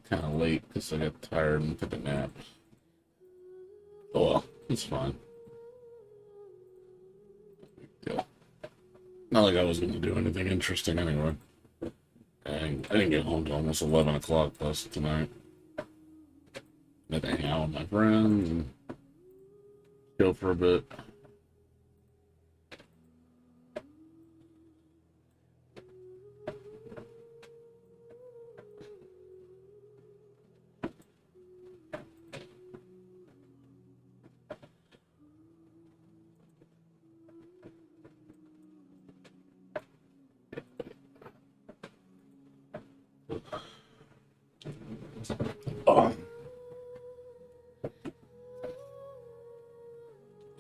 kind of late because I got tired and took a nap. Oh well, it's fine. Yeah. Not like I was going to do anything interesting anyway. And I didn't get home till almost 11 o'clock plus tonight. I had to hang out with my friends and go for a bit. Oh,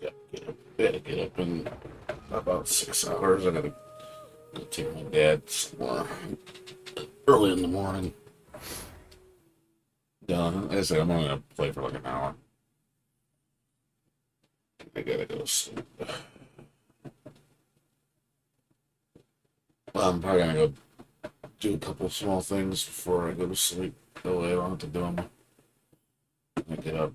yeah, gotta get up in about 6 hours. I gotta go take my dad somewhere early in the morning. Like I said, I'm only gonna play for like an hour. I gotta go to sleep. Well, I'm probably gonna go do a couple of small things before I go to sleep. That way I don't have to do them. I get up.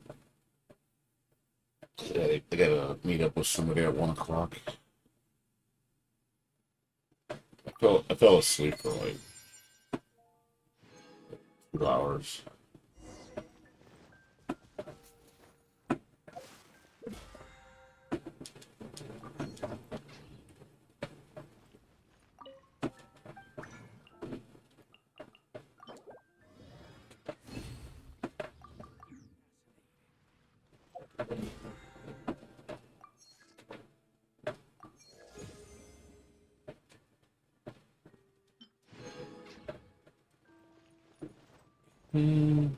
I gotta meet up with somebody at 1 o'clock. I fell asleep for like 2 hours. Hmm.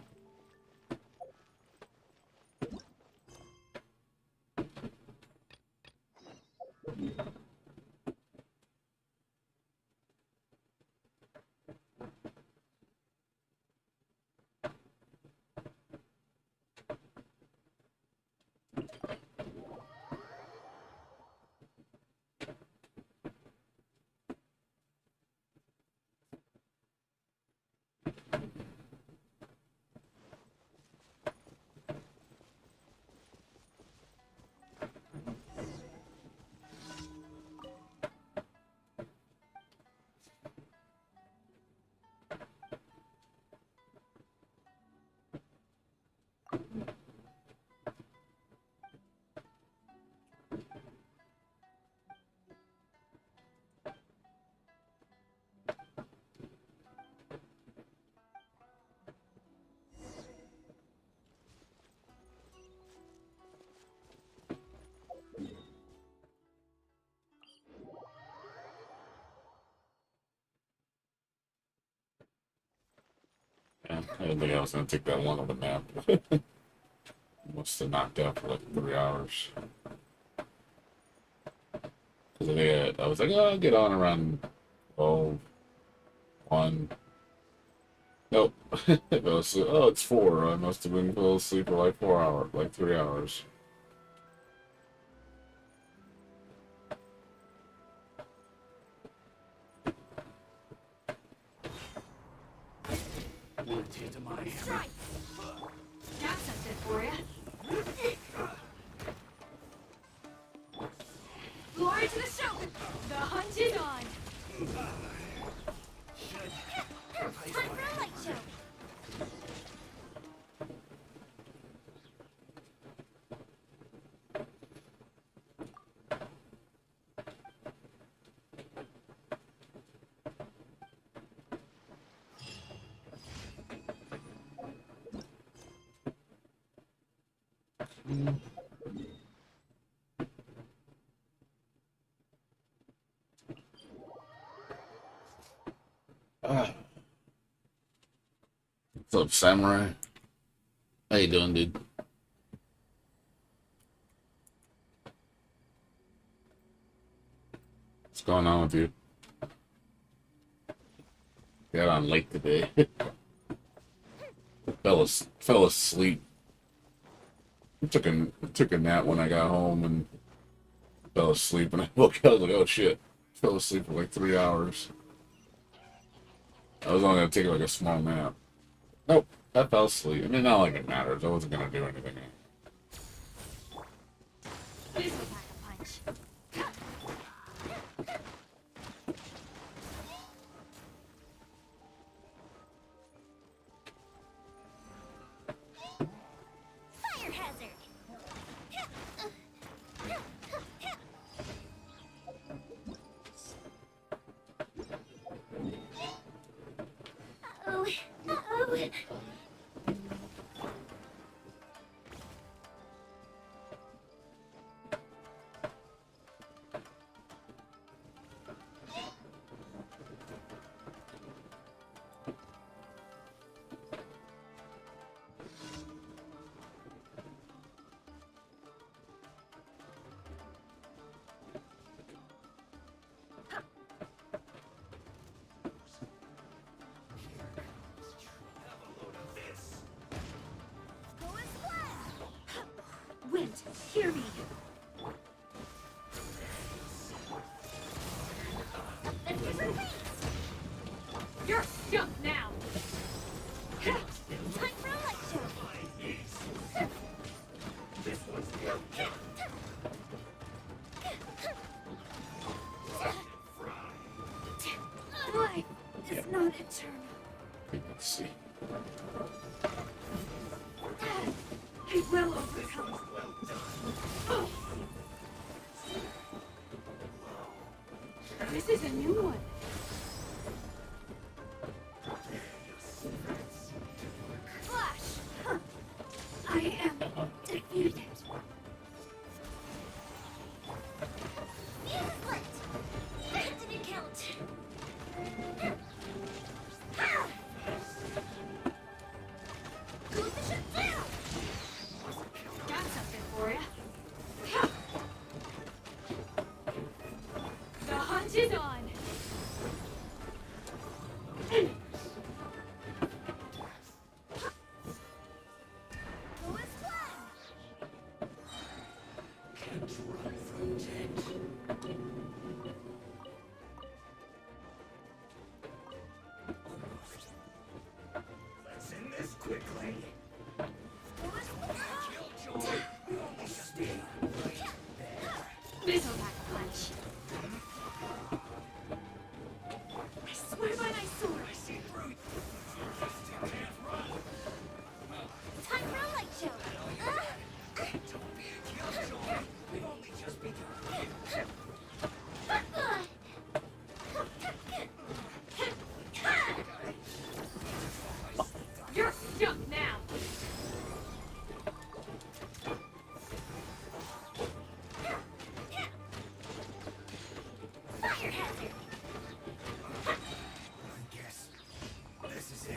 Yeah, I didn't think I was gonna take that long of a nap. Must have knocked out for like 3 hours. Because I was like, oh, I'll get on around 12, 1. Nope. Oh, it's 4. I must have been fell asleep for like 4 hours, like 3 hours. Strike! Got something for you. Glory to the show! The hunt is on! Time for a light show! Ah. What's up, Samurai? How you doing, dude? What's going on with you? Got on late today. Fell asleep. Took a nap when I got home and fell asleep. And I woke up. I was like, oh shit! Fell asleep for like 3 hours. I was only gonna take like a small nap. Nope, I fell asleep. I mean, not like it matters. I wasn't gonna do anything. This will pack a punch. Fire hazard. Uh-oh. Uh-oh. Wind, hear me. Let's give her wings. You're stuck now. Time for a light show. This one's life is not eternal. Let's see. I will overcome. This is a new one. Flash! Huh. I am defeated. Fuse split! That didn't count. Position down! Got something for ya. The hunt is on. Go as planned. Can't run from dead. Let's end this quickly. This'll pack a punch. I swear by my sword. I see through. Time for a light show. Don't be a killjoy. We've only just begun. You're stuck now. Fire hazard. I guess this is it.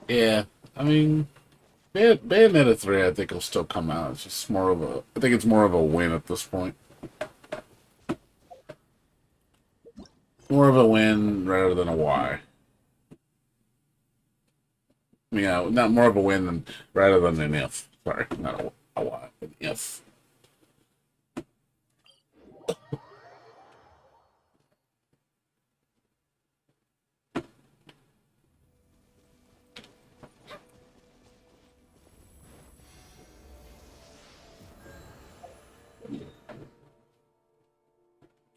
Yeah, I mean, Bayonetta 3, I think will still come out. It's just more of a, I think it's more of a win at this point. More of a win rather than a why. Yeah, not more of a win than rather than an if. Sorry, not a why, an if.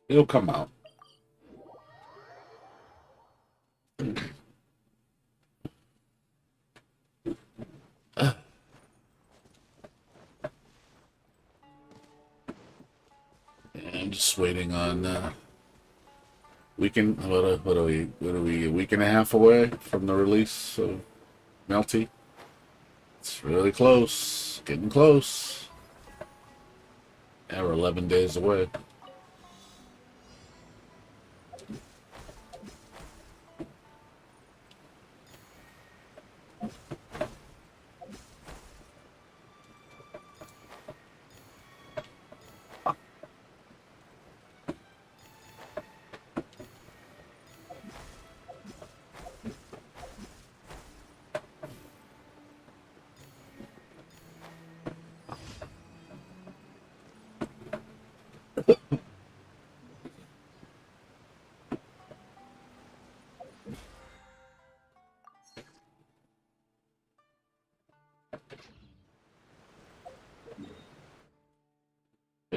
It'll come out. I'm just waiting on weekend. What are we? A week and a half away from the release of Melty. It's really close. Getting close. Yeah, we're 11 days away.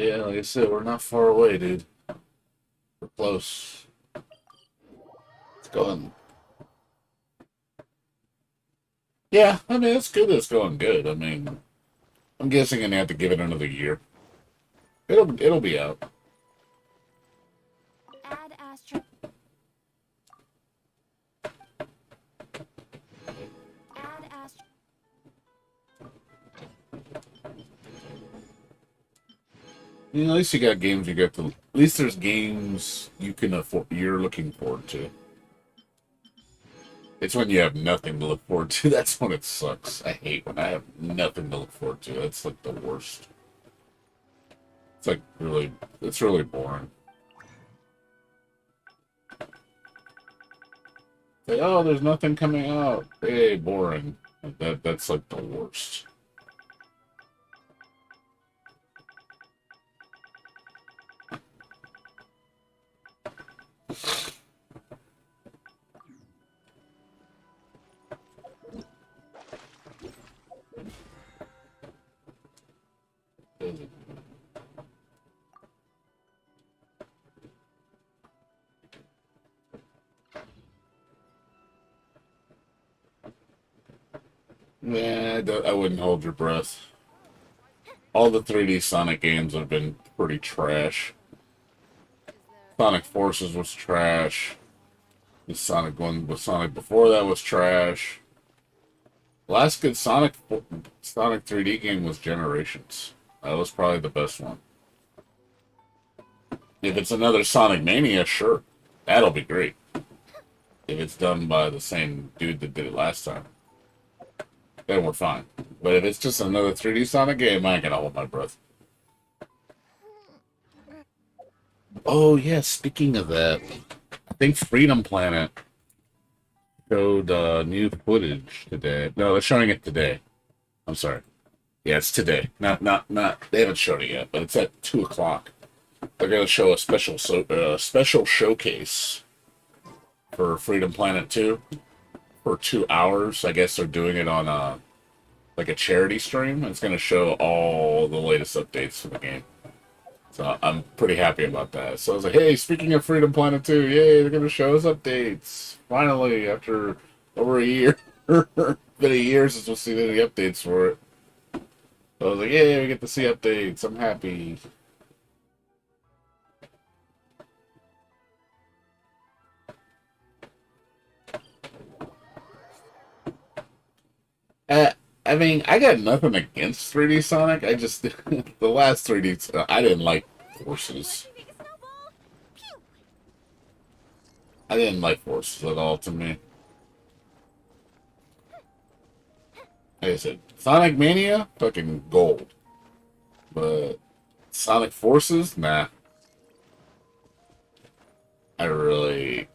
Yeah, like I said, we're not far away, dude. We're close. It's going. Yeah, I mean, it's good. It's going good. I mean, I'm guessing I'm gonna have to give it another year. It'll be out. Add Astra. Add Astra. You know, at least you got games you get to. At least there's games you can afford. You're looking forward to. It's when you have nothing to look forward to. That's when it sucks. I hate when I have nothing to look forward to. That's like the worst. It's like really. It's really boring. Like, oh, there's nothing coming out. Hey, boring. That's like the worst. Yeah, I wouldn't hold your breath. All the 3D Sonic games have been pretty trash. Sonic Forces was trash. The Sonic one with Sonic before that was trash. Last good Sonic 3D game was Generations. That was probably the best one. If it's another Sonic Mania, sure. That'll be great. If it's done by the same dude that did it last time, then we're fine. But if it's just another 3D Sonic game, I ain't gonna hold my breath. Oh, yeah, speaking of that, I think Freedom Planet showed new footage today. No, they're showing it today. I'm sorry. Yeah, it's today. Not. They haven't shown it yet, but it's at 2 o'clock. They're gonna show a special showcase for Freedom Planet 2 for 2 hours. I guess they're doing it on like a charity stream. It's gonna show all the latest updates for the game. So I'm pretty happy about that. So I was like, hey, speaking of Freedom Planet 2, yay, they're gonna show us updates. Finally, after over a year. Been a year since we've seen any updates for it. So I was like, yeah, we get to see updates. I'm happy. Uh, I mean, I got nothing against 3D Sonic. I just the last 3D, I didn't like Forces. Watch me make a snowball. Pew! I didn't like Forces at all. To me, like I said, Sonic Mania, fucking gold. But Sonic Forces, nah. I really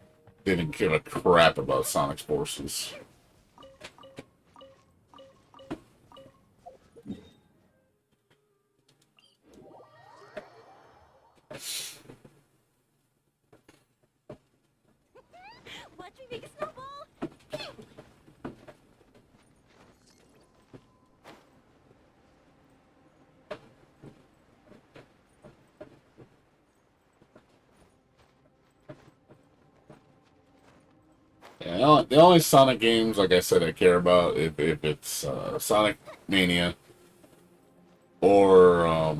didn't give a crap about Sonic Forces. Watch me make a snowball. Pew! Yeah, the only Sonic games, like I said, I care about if it's Sonic Mania or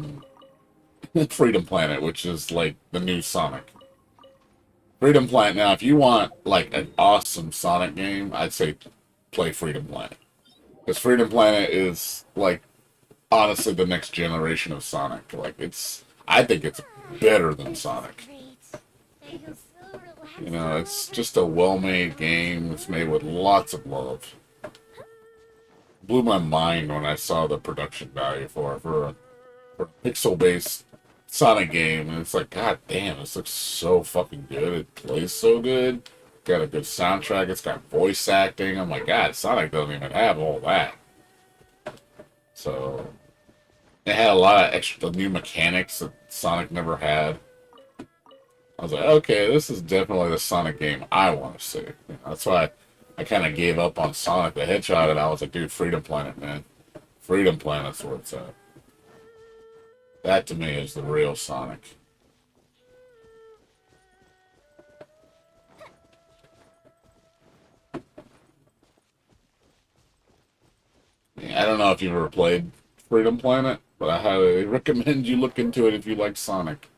Freedom Planet, which is like the new Sonic. Freedom Planet. Now, if you want like an awesome Sonic game, I'd say play Freedom Planet because Freedom Planet is like honestly the next generation of Sonic. Like I think it's better than Sonic. Great. I feel so relaxed. You know, it's just a well-made game. It's made with lots of love. Blew my mind when I saw the production value for a pixel-based Sonic game, and it's like, God damn, this looks so fucking good. It plays so good. Got a good soundtrack. It's got voice acting. I'm like, God, Sonic doesn't even have all that. So it had a lot of extra new mechanics that Sonic never had. I was like, okay, this is definitely the Sonic game I want to see. You know, that's why I kind of gave up on Sonic the Hedgehog, and I was like, dude, Freedom Planet, man. Freedom Planet's where it's at. That to me is the real Sonic. I don't know if you've ever played Freedom Planet, but I highly recommend you look into it if you like Sonic.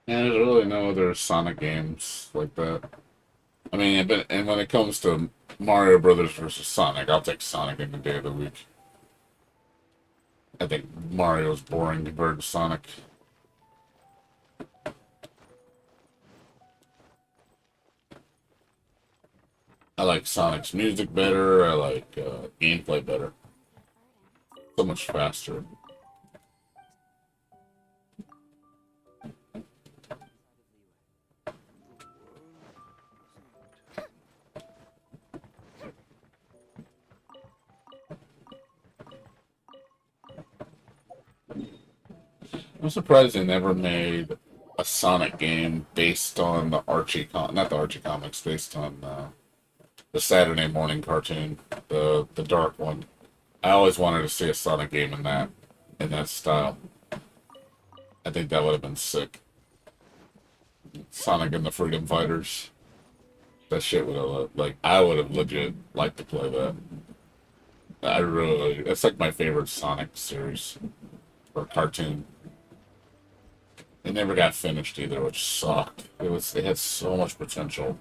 And there's really no other Sonic games like that. I mean, and when it comes to Mario Brothers versus Sonic, I'll take Sonic any day of the week. I think Mario's boring compared to Sonic. I like Sonic's music better. I like gameplay better. So much faster. I'm surprised they never made a Sonic game based on the not the Archie comics, based on the Saturday morning cartoon, the dark one. I always wanted to see a Sonic game in that style. I think that would have been sick. Sonic and the Freedom Fighters. That shit would have like I would have legit liked to play that. I really, it's like my favorite Sonic series or cartoon. It never got finished either, which sucked. It had so much potential.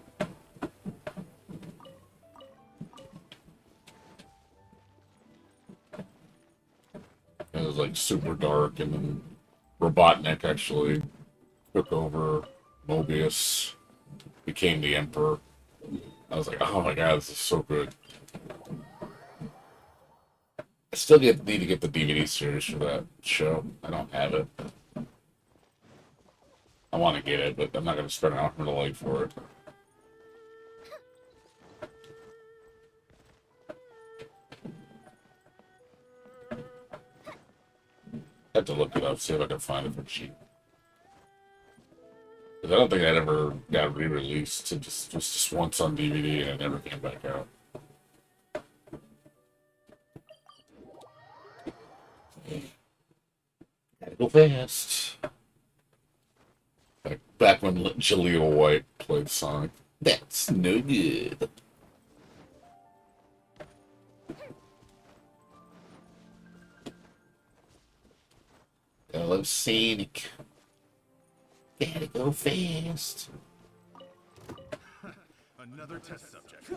It was like super dark, and then Robotnik actually took over Mobius, became the Emperor. I was like, oh my god, this is so good. I still need to get the DVD series for that show. I don't have it. I want to get it, but I'm not going to spend an arm and a leg for it. I have to look it up, see if I can find it for cheap. Because I don't think that ever got re-released. It was just once on DVD and it never came back out. Gotta go fast. Back when Jaleel White played Sonic. That's no good. I love Sonic. Gotta go fast. Another test subject.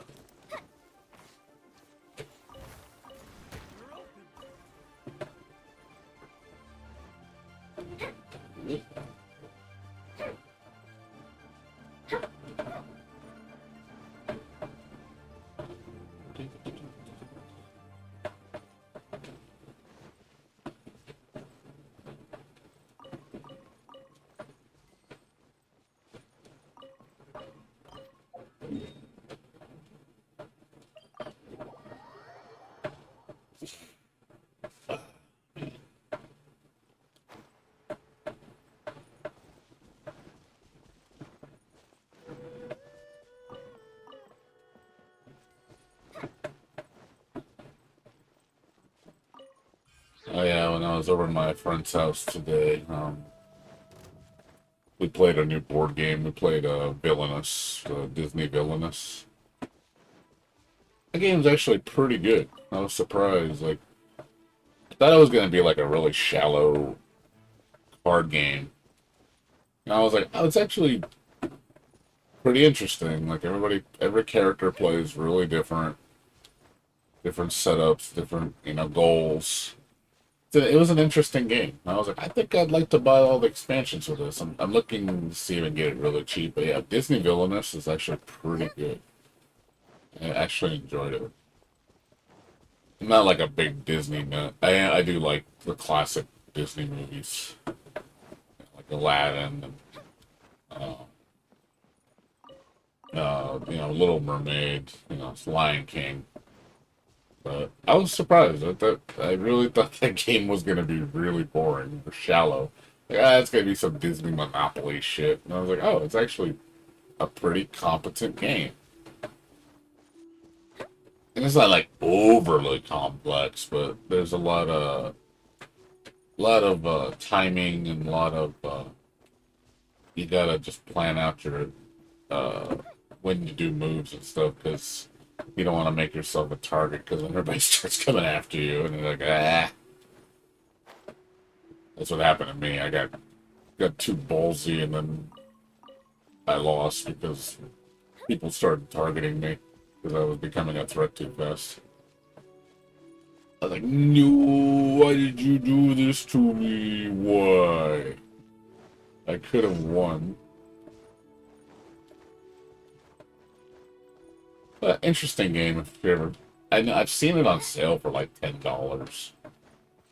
Oh yeah, when I was over at my friend's house today, we played a new board game. We played Villainous, Disney Villainous. The game's actually pretty good. I was surprised. Like, I thought it was gonna be like a really shallow card game. And I was like, oh, it's actually pretty interesting. Like every character plays really different setups, different goals. it was an interesting game. I was like, I think I'd like to buy all the expansions for this. I'm looking to see if I can get it really cheap. But yeah, Disney Villainous is actually pretty good. I actually enjoyed it. I'm not like a big Disney nut. I do like the classic Disney movies, like Aladdin and Little Mermaid, Lion King. But I was surprised. I really thought that game was gonna be really boring or shallow. Like, it's gonna be some Disney Monopoly shit. And I was like, oh, it's actually a pretty competent game. And it's not like overly complex, but there's a lot of timing and a lot of you gotta just plan out your uh, when you do moves and stuff because you don't want to make yourself a target because when everybody starts coming after you and you're like, ah. That's what happened to me. I got too ballsy and then I lost because people started targeting me because I was becoming a threat too fast. I was like, no, why did you do this to me? Why? I could have won. But interesting game if you ever. I've seen it on sale for like $10.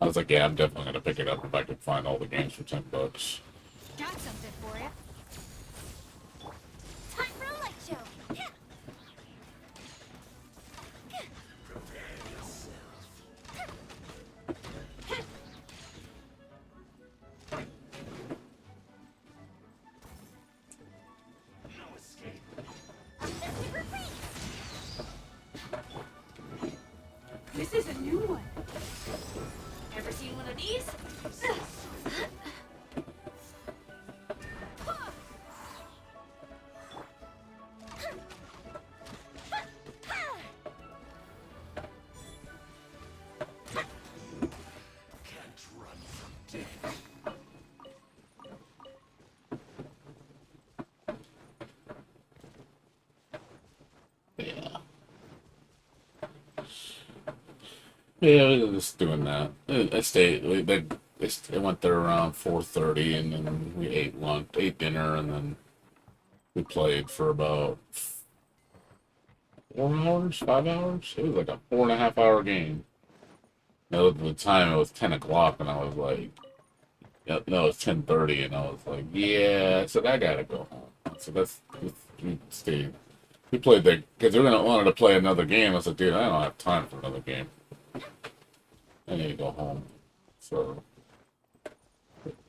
I was like, yeah, I'm definitely gonna pick it up if I can find all the games for $10. Got something for you. Time for a light show. This is a new one. Ever seen one of these? Yeah. Yeah, we were just doing that. I stayed. I went there around 4:30, and then we ate dinner, and then we played for about 4 hours, 5 hours. It was like a 4.5 hour game. Now, at the time, it was 10 o'clock, and I was like, yeah, no, it's 10:30, and I was like, yeah. I said I gotta go home. So we stayed. We played that because we wanted to play another game. I said, dude, I don't have time for another game. I need to go home. So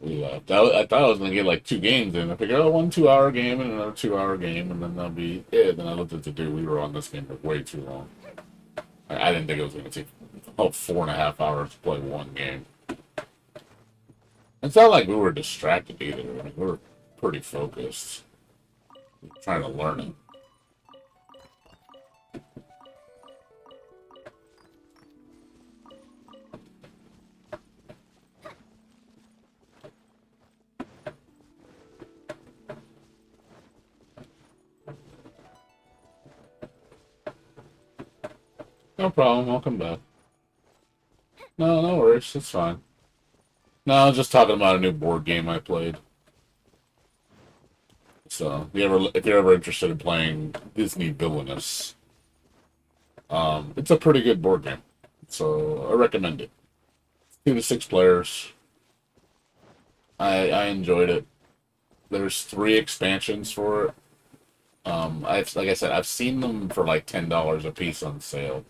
we left. I thought I was gonna get like 2 games in. I figured, oh, 1 2 hour game and another 2 hour game, and then that'll be it. Then I looked at the dude. We were on this game for way too long. I didn't think it was gonna take about 4.5 hours to play one game. It's not like we were distracted either. I mean, we were pretty focused, trying to learn it. No problem. I'll come back. No, no worries. It's fine. No, I was just talking about a new board game I played. So, if you're ever interested in playing Disney Villainous, it's a pretty good board game. So I recommend it. 2 to 6 players. I enjoyed it. There's 3 expansions for it. Like I said, I've seen them for like $10 a piece on sale.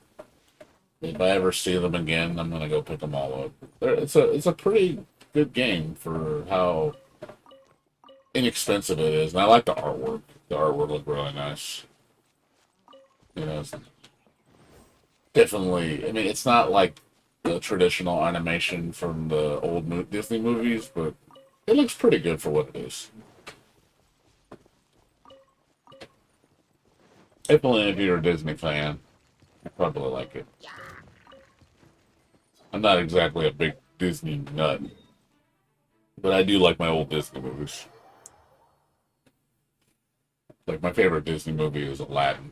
If I ever see them again, I'm gonna go pick them all up. It's a pretty good game for how inexpensive it is, and I like the artwork. The artwork looked really nice. It's definitely. I mean, it's not like the traditional animation from the old Disney movies, but it looks pretty good for what it is. Definitely, if you're a Disney fan, you probably like it. I'm not exactly a big Disney nut, but I do like my old Disney movies. Like my favorite Disney movie is Aladdin.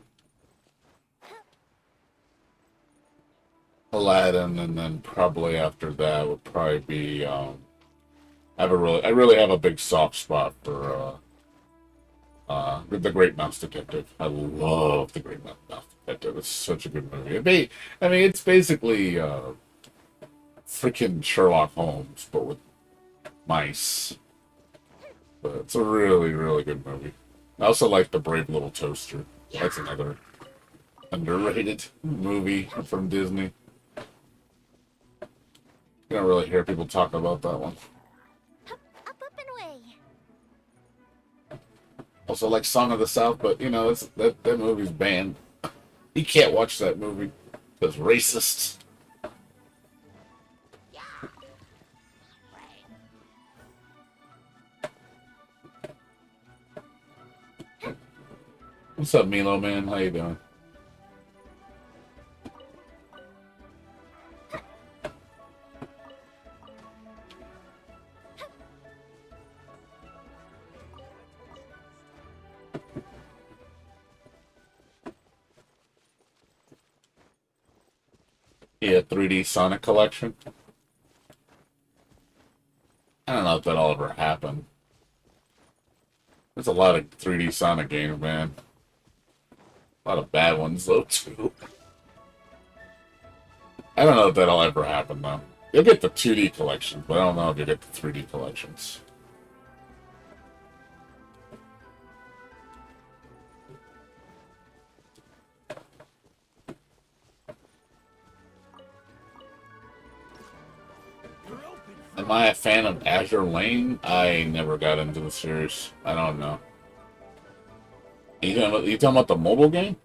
Aladdin, and then probably after that would probably be I really have a big soft spot for The Great Mouse Detective. I love The Great Mouse Detective. It's such a good movie. I mean, it's basically freaking Sherlock Holmes, but with mice. But it's a really, really good movie. I also like The Brave Little Toaster. That's another underrated movie from Disney. You don't really hear people talk about that one. Up and away. Also like Song of the South, but you know, that movie's banned. You can't watch that movie. It's racist. What's up, Milo, man? How you doing? Yeah, 3D Sonic collection. I don't know if that'll ever happen. There's a lot of 3D Sonic games, man. A lot of bad ones, though, too. I don't know if that'll ever happen, though. You'll get the 2D collections, but I don't know if you'll get the 3D collections. Am I a fan of Azure Lane? I never got into the series. I don't know. You talking about the mobile game?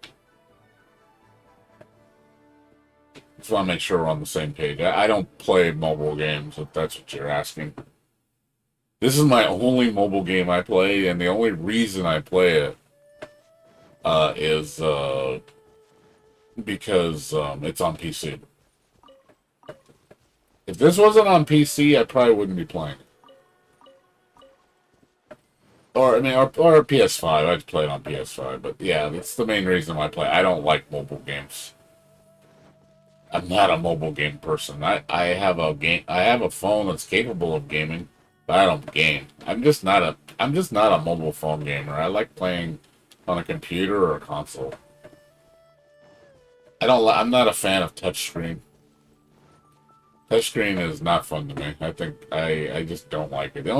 Just want to make sure we're on the same page. I don't play mobile games, if that's what you're asking. This is my only mobile game I play, and the only reason I play it is because it's on PC. If this wasn't on PC, I probably wouldn't be playing it. Or, I mean, or PS5. I'd play it on PS5. But yeah, that's the main reason why I play. I don't like mobile games. I'm not a mobile game person. I have a phone that's capable of gaming, but I don't game. I'm just not a mobile phone gamer. I like playing on a computer or a console. I'm not a fan of touchscreen. Touchscreen is not fun to me. I just don't like it. The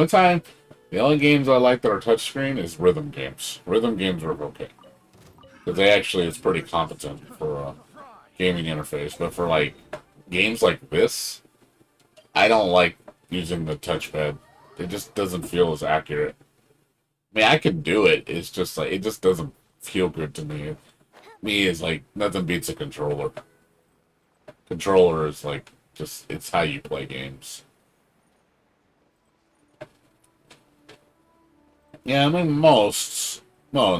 only games I like that are touchscreen is rhythm games. Rhythm games are okay. Because it's pretty competent for a gaming interface. But for, like, games like this, I don't like using the touchpad. It just doesn't feel as accurate. I mean, I can do it. It's just, like, it just doesn't feel good to me. It's like, nothing beats a controller. Controller is, like, it's how you play games. Yeah, I mean, well,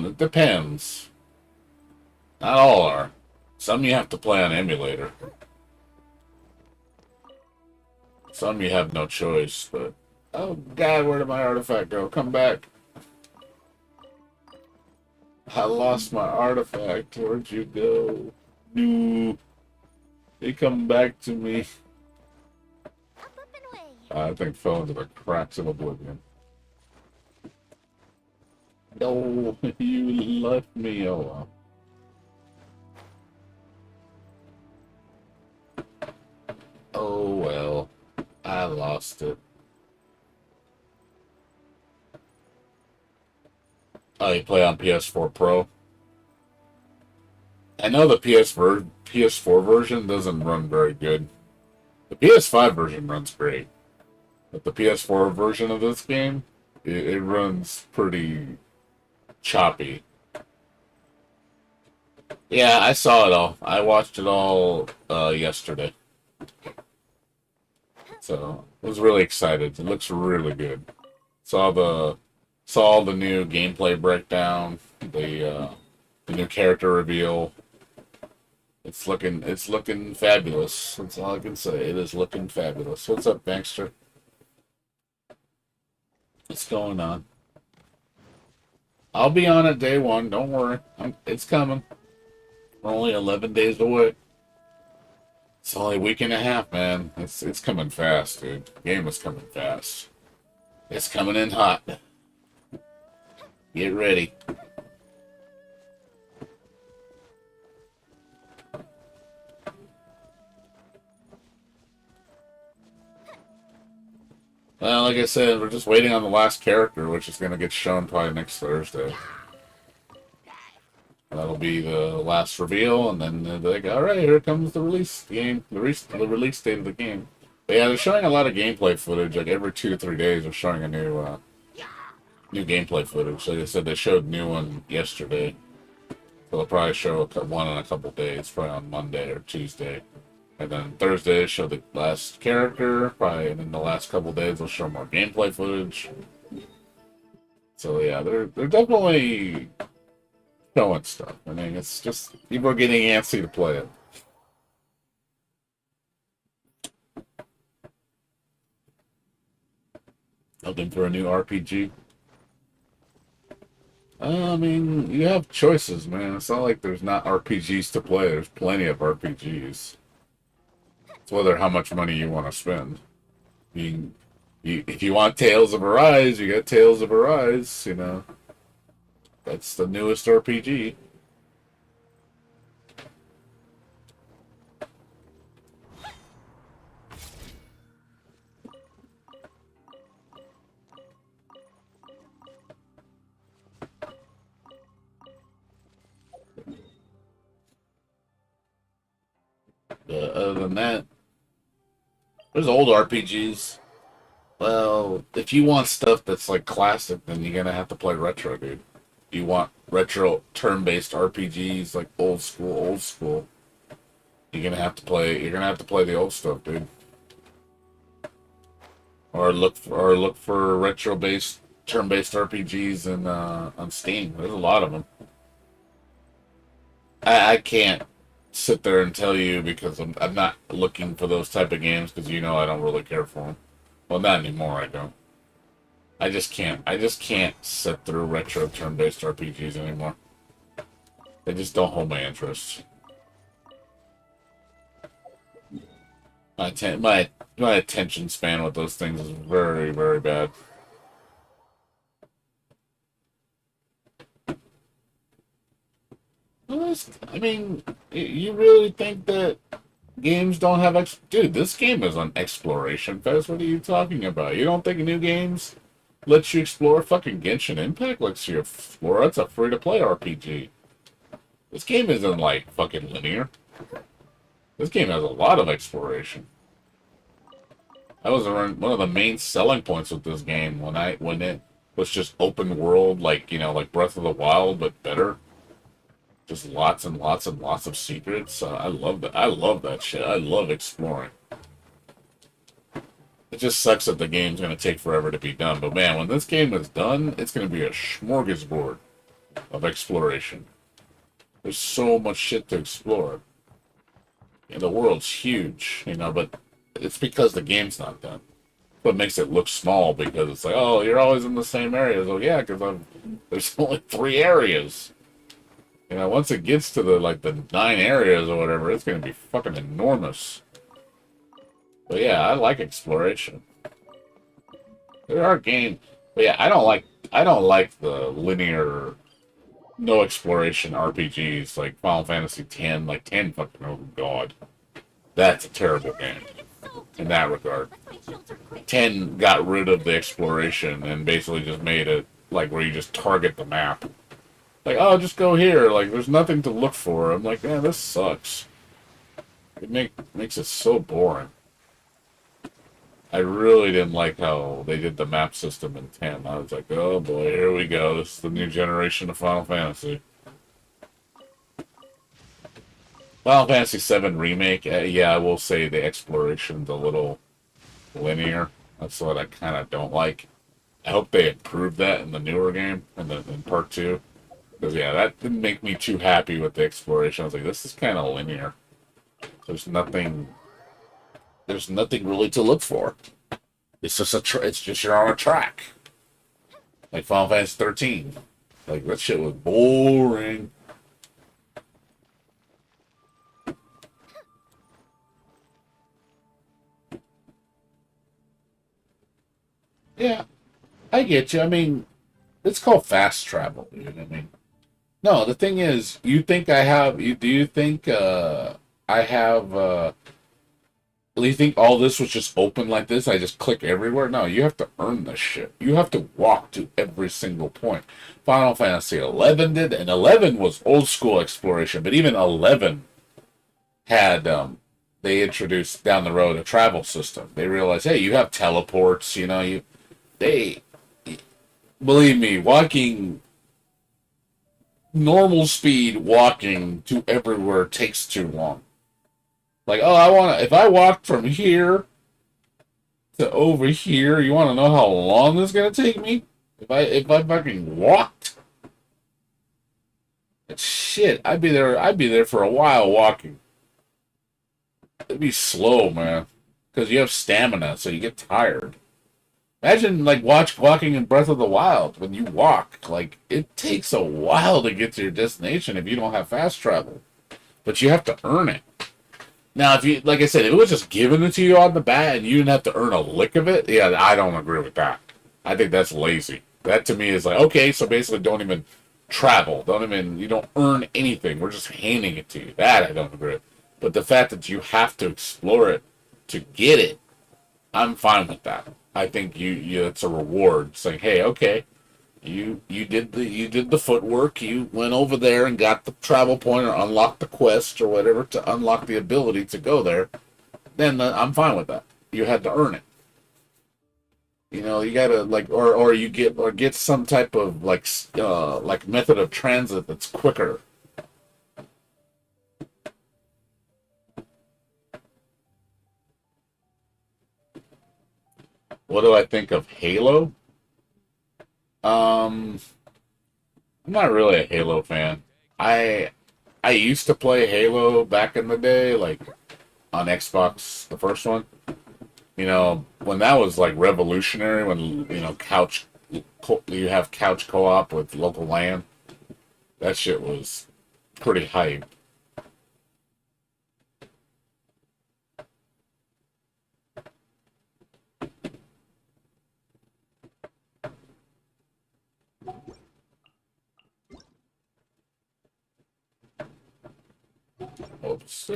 it depends. Not all are. Some you have to play on emulator. Some you have no choice, but... Oh, God, where did my artifact go? Come back. I lost my artifact. Where'd you go? No. They come back to me. Up and away. I think fell into the cracks of oblivion. No, you left me. Oh, well. Oh, well. I lost it. Oh, you play on PS4 Pro? I know the PS4 version doesn't run very good. The PS5 version runs great. But the PS4 version of this game, it runs pretty choppy. Yeah, I saw it all. I watched it all yesterday. So I was really excited. It looks really good. Saw all the new gameplay breakdown, the new character reveal. It's looking fabulous. That's all I can say. It is looking fabulous. What's up, Bankster? What's going on? I'll be on it day one. Don't worry. It's coming. We're only 11 days away. It's only a week and a half, man. It's coming fast, dude. Game is coming fast. It's coming in hot. Get ready. Well, like I said, we're just waiting on the last character, which is going to get shown probably next Thursday. That'll be the last reveal, and then they're like, all right, here comes the release game, the release date of the game. But yeah, they're showing a lot of gameplay footage. Like every 2 to 3 days, they're showing a new gameplay footage. Like I said, they showed new one yesterday. So they'll probably show one in a couple days, probably on Monday or Tuesday. And then Thursday, show the last character, probably, and then the last couple days, they'll show more gameplay footage. So yeah, they're definitely showing stuff. I mean, it's just people are getting antsy to play it. Looking for a new RPG. I mean, you have choices, man. It's not like there's not RPGs to play. There's plenty of RPGs. It's whether how much money you want to spend. If you want Tales of Arise, you got Tales of Arise. You know, that's the newest RPG. Other than that, there's old RPGs. Well, if you want stuff that's like classic, then you're gonna have to play retro, dude. You want retro turn-based RPGs like old school, old school. You're gonna have to play. You're gonna have to play the old stuff, dude. Or look for retro-based turn-based RPGs and on Steam. There's a lot of them. I can't sit there and tell you because I'm not looking for those type of games because you know I don't really care for them. Well, not anymore. I don't. I just can't. I just can't sit through retro turn-based RPGs anymore. They just don't hold my interest. My attention span with those things is very, very bad. I mean, you really think that games don't have Dude, this game is on exploration fest. What are you talking about? You don't think new games lets you explore? Fucking Genshin Impact lets you explore. That's a free-to-play RPG. This game isn't like fucking linear. This game has a lot of exploration. That was one of the main selling points with this game when it was just open world, like like Breath of the Wild, but better. Just lots and lots and lots of secrets. I love that. I love that shit. I love exploring. It just sucks that the game's gonna take forever to be done. But man, when this game is done, it's gonna be a smorgasbord of exploration. There's so much shit to explore. And the world's huge, but it's because the game's not done. What makes it look small because it's like, oh, you're always in the same areas. Oh yeah, because there's only 3 areas. Once it gets to the 9 areas or whatever, it's gonna be fucking enormous. But yeah, I like exploration. There are games, but yeah, I don't like the linear, no exploration RPGs like Final Fantasy X. Like 10, fucking oh god, that's a terrible game in that regard. 10 got rid of the exploration and basically just made it like where you just target the map. Like, oh, just go here. Like, there's nothing to look for. I'm like, man, this sucks. It makes it so boring. I really didn't like how they did the map system in 10. I was like, oh boy, here we go. This is the new generation of Final Fantasy. Final Fantasy VII Remake, yeah, I will say the exploration's a little linear. That's what I kind of don't like. I hope they improve that in the newer game, in part 2. Because, yeah, that didn't make me too happy with the exploration. I was like, this is kind of linear. There's nothing really to look for. It's just it's just you're on a track. Like Final Fantasy 13. Like, that shit was boring. Yeah, I get you. I mean, it's called fast travel, dude. I mean, no, the thing is, you think I have, you do you think I have you think all this was just open like this? I just click everywhere? No, you have to earn this shit. You have to walk to every single point. Final Fantasy 11 did, and 11 was old school exploration, but even 11 had they introduced down the road a travel system. They realized, hey, you have teleports, you know, you they believe me, walking normal speed walking to everywhere takes too long. Like, oh, I want to if I walk from here to over here, you want to know how long this is gonna take me? If I fucking walked, shit, I'd be there for a while walking. It'd be slow, man, because you have stamina, so you get tired. Imagine like walking in Breath of the Wild when you walk. Like it takes a while to get to your destination if you don't have fast travel, but you have to earn it. Now, if you like I said, if it was just given it to you on the bat and you didn't have to earn a lick of it, yeah, I don't agree with that. I think that's lazy. That to me is like okay, so basically, don't even travel. Don't even you don't earn anything. We're just handing it to you. That I don't agree with. But the fact that you have to explore it to get it, I'm fine with that. I think you it's a reward saying, hey, okay, you did the footwork. You went over there and got the travel point or unlocked the quest or whatever to unlock the ability to go there. Then I'm fine with that. You had to earn it. You know, you gotta like, or you get some type of like method of transit that's quicker. What do I think of Halo? Um, I'm not really a Halo fan. I I used to play Halo back in the day, like on Xbox, the first one. You know, when that was like revolutionary, when you know you have couch co-op with local LAN. That shit was pretty hype. Oops.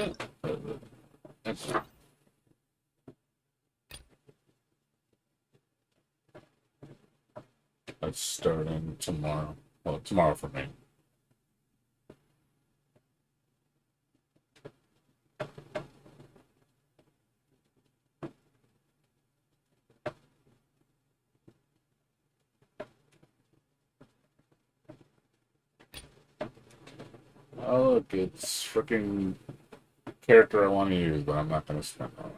That's starting tomorrow. Well, tomorrow for me. Oh, look, it's freaking character I want to use, but I'm not going to spend on it.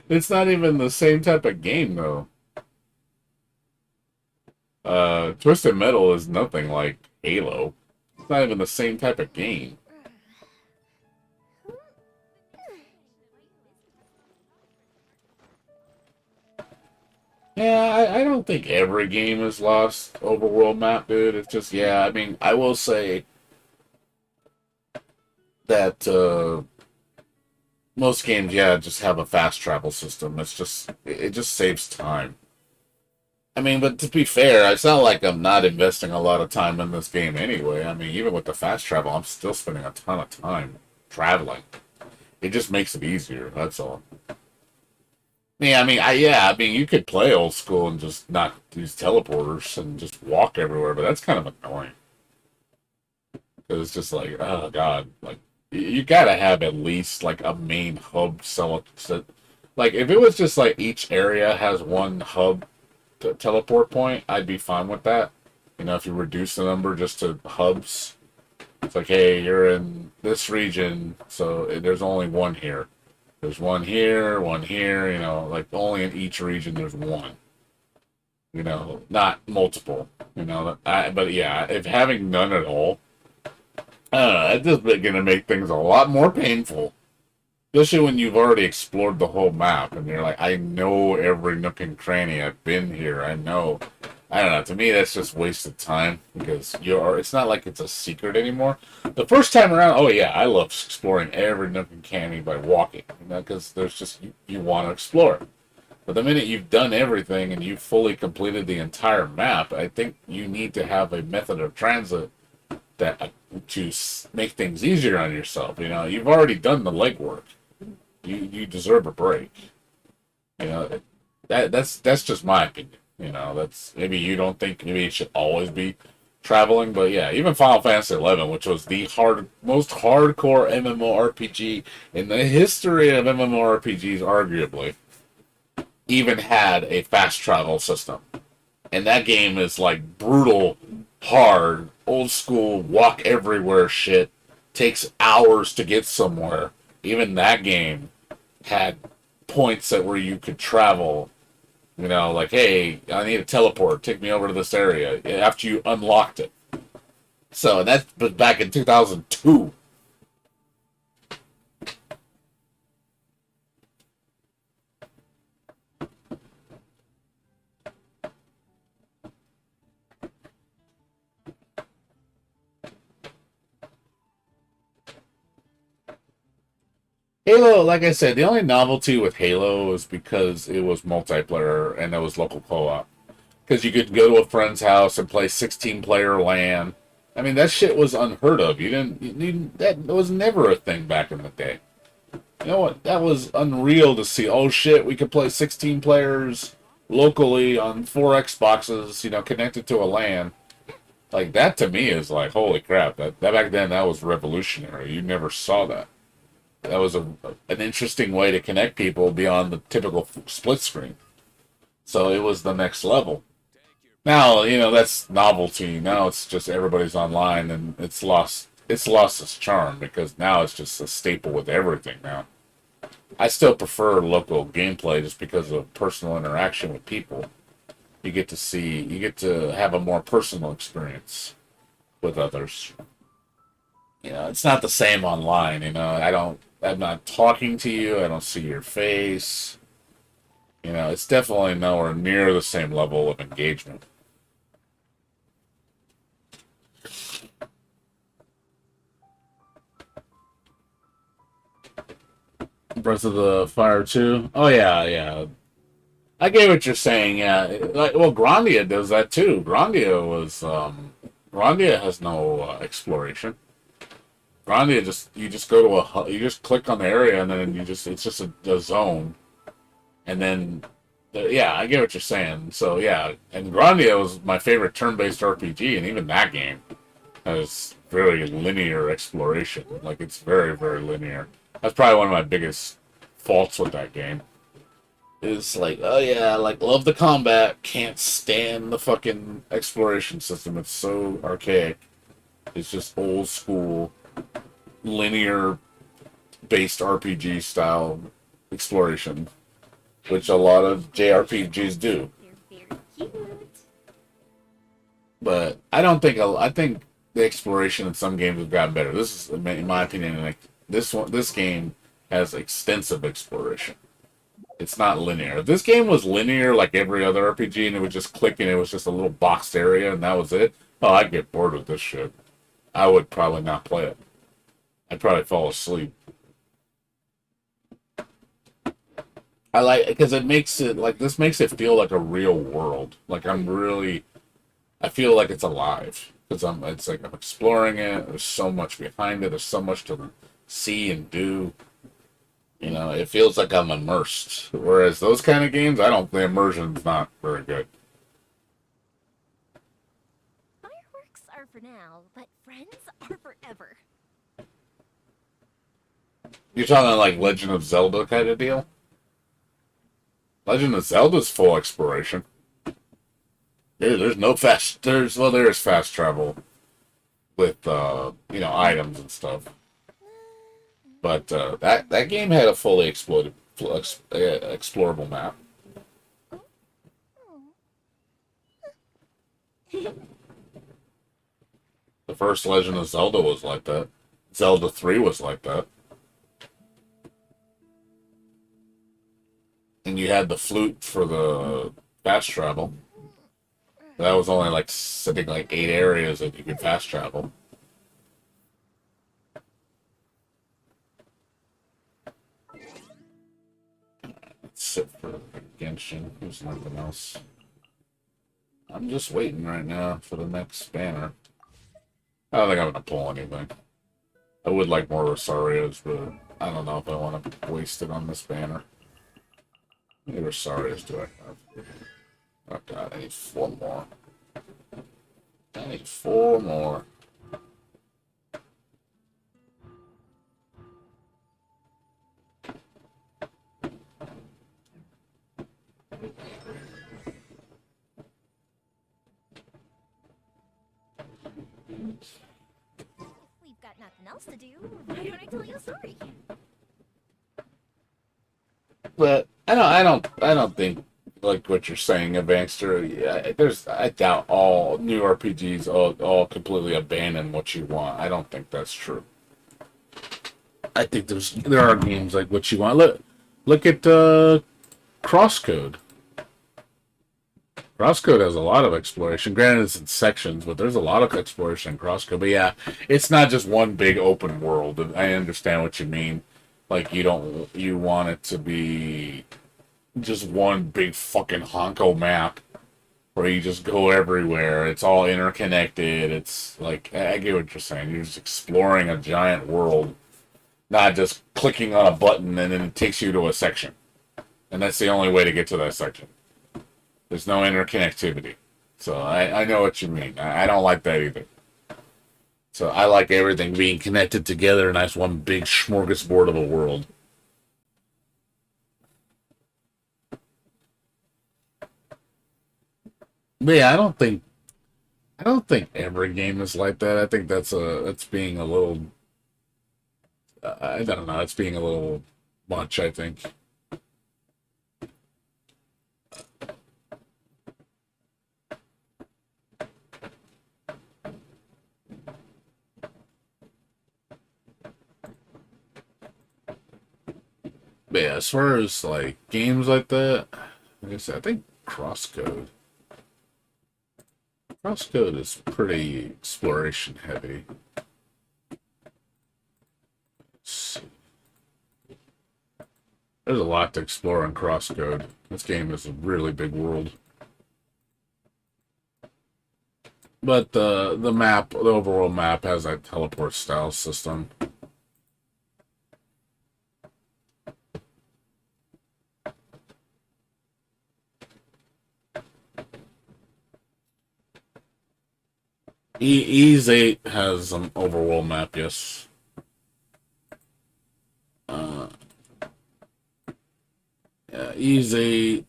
It's not even the same type of game, though. Twisted Metal is nothing like Halo. It's not even the same type of game. Yeah, I don't think every game is lost overworld map, dude. It's just, yeah, I mean, I will say that most games, yeah, just have a fast travel system. It just saves time. I mean, but to be fair, it's not like I'm not investing a lot of time in this game anyway. I mean, even with the fast travel, I'm still spending a ton of time traveling. It just makes it easier, that's all. Yeah, I mean, you could play old school and just not use teleporters and just walk everywhere, but that's kind of annoying. Because it's just like, oh god, like you gotta have at least like a main hub. Like if it was just like each area has one hub teleport point, I'd be fine with that. You know, if you reduce the number just to hubs, it's like, hey, you're in this region, so there's only one here. There's one here. You know, like only in each region there's one. You know, not multiple. You know, but yeah, if having none at all, I don't know, it's just gonna make things a lot more painful. Especially when you've already explored the whole map and you're like, I know every nook and cranny. I've been here. I know. I don't know. To me, that's just wasted time because you're. It's not like it's a secret anymore. The first time around, oh yeah, I love exploring every nook and cranny by walking. You know, because there's just you want to explore. But the minute you've done everything and you've fully completed the entire map, I think you need to have a method of transit that to make things easier on yourself. You know, you've already done the legwork. You deserve a break. You know, that's just my opinion. You know, that's maybe you don't think maybe it should always be traveling, but yeah, even Final Fantasy XI, which was the most hardcore MMORPG in the history of MMORPGs, arguably, even had a fast travel system. And that game is like brutal, hard, old school, walk everywhere shit. Takes hours to get somewhere. Even that game had points that where you could travel. You know, like, hey, I need a teleport. Take me over to this area after you unlocked it. So that was back in 2002. Halo, like I said, the only novelty with Halo was because it was multiplayer and it was local co-op. Because you could go to a friend's house and play 16-player LAN. I mean, that shit was unheard of. That was never a thing back in the day. You know what? That was unreal to see. Oh shit, we could play 16 players locally on 4 Xboxes, you know, connected to a LAN. Like that to me is like, holy crap. That back then that was revolutionary. You never saw that. That was an interesting way to connect people beyond the typical split screen. So it was the next level. Now, you know, that's novelty. Now it's just everybody's online and it's lost its charm because now it's just a staple with everything now. I still prefer local gameplay just because of personal interaction with people. You get to have a more personal experience with others. You know, it's not the same online, you know. I'm not talking to you, I don't see your face. You know, it's definitely nowhere near the same level of engagement. Breath of the Fire 2. Oh yeah, yeah. I get what you're saying. Yeah, like well, Grandia does that too. Grandia has no exploration. Grandia just you just go to you just click on the area and then it's just a zone and then yeah, I get what you're saying. So yeah, and Grandia was my favorite turn-based RPG, and even that game has very linear exploration. Like it's very very linear. That's probably one of my biggest faults with that game. Is like, oh yeah, like love the combat, can't stand the fucking exploration system. It's so archaic. It's just old school, linear based RPG style exploration, which a lot of JRPGs do. They're very cute. But I think the exploration in some games have gotten better. This is, in my opinion, like this game has extensive exploration. It's not linear. If this game was linear like every other RPG and it was just clicking, it was just a little boxed area and that was it. Oh, I'd get bored with this shit. I would probably not play it. I'd probably fall asleep. I like because it makes it like this makes it feel like a real world. Like I feel like it's alive because it's like I'm exploring it. There's so much behind it. There's so much to see and do. You know, it feels like I'm immersed. Whereas those kind of games, I don't. The immersion's not very good. Fireworks are for now, but friends are forever. You're talking like Legend of Zelda kind of deal. Legend of Zelda's full exploration. There's no fast. There is fast travel with items and stuff. But that game had a fully explorable map. The first Legend of Zelda was like that. Zelda 3 was like that. And you had the flute for the fast travel. That was only like I think like 8 areas that you could fast travel. Let's sit for Genshin. There's nothing else. I'm just waiting right now for the next banner. I don't think I'm gonna pull anything. I would like more Rosarios, but I don't know if I want to waste it on this banner. How many Rosarios do I have? Oh god, I need 4 more. I need 4 more. We've got nothing else to do. Why don't I tell you a story? But I don't think like what you're saying, Advanced. Yeah, I doubt all new RPGs all completely abandon what you want. I don't think that's true. I think there are games like what you want. Look at Crosscode. Crosscode has a lot of exploration. Granted, it's in sections, but there's a lot of exploration in Crosscode. But yeah, it's not just one big open world. And I understand what you mean. Like you want it to be just one big fucking honko map where you just go everywhere. It's all interconnected. It's like I get what you're saying. You're just exploring a giant world, not just clicking on a button and then it takes you to a section. And that's the only way to get to that section. There's no interconnectivity. So I know what you mean. I don't like that either. So I like everything being connected together and that's one big smorgasbord of a world. But yeah, I don't think every game is like that. I think that's being a little I don't know, it's being a little much, I think. But yeah, as far as like games like that, like I said, I think Crosscode is pretty exploration heavy. There's a lot to explore in Crosscode. This game is a really big world. But the overall map has that teleport style system. Ease 8 has an overworld map, yes. Uh, yeah, Ease 8.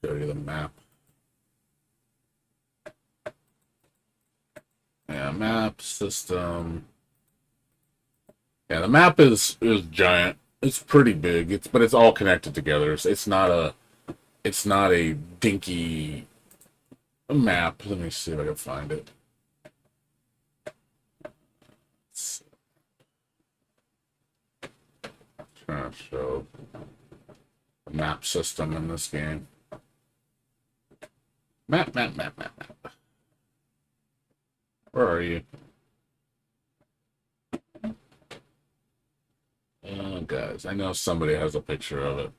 Show you the map. Yeah, map system. Yeah, the map is giant. It's pretty big. But it's all connected together. It's not a dinky map. Let me see if I can find it. Trying to show the map system in this game. Map. Where are you? Oh, guys, I know somebody has a picture of it.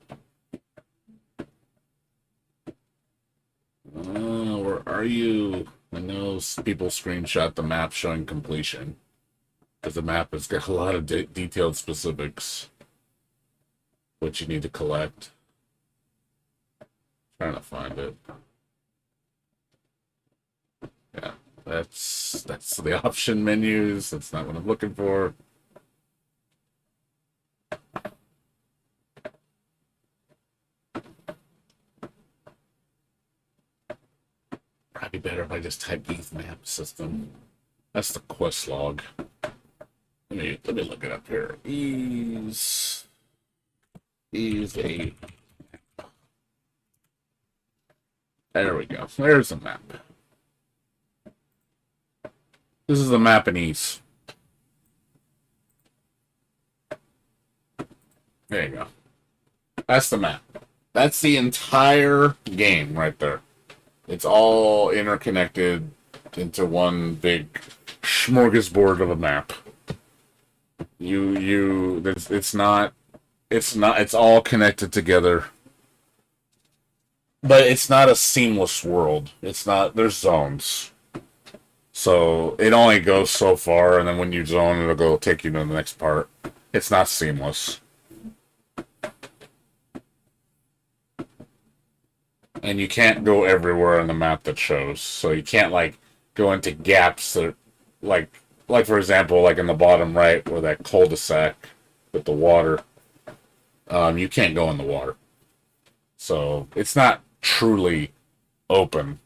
Where are you? I know people screenshot the map showing completion. Because the map has got a lot of detailed specifics. What you need to collect. Trying to find it. Yeah, that's the option menus. That's not what I'm looking for. Probably better if I just type Ease map system. That's the quest log. Let me look it up here. Ease 8. There we go. There's the map. This is the map in Ease. There you go. That's the map. That's the entire game right there. It's all interconnected into one big smorgasbord of a map. It's all connected together. But it's not a seamless world. It's not, there's zones. So it only goes so far, and then when you zone, it'll go take you to the next part. It's not seamless. And you can't go everywhere on the map that shows. So you can't, like, go into gaps that, like for example, like in the bottom right, where that cul-de-sac with the water, you can't go in the water. So it's not truly open.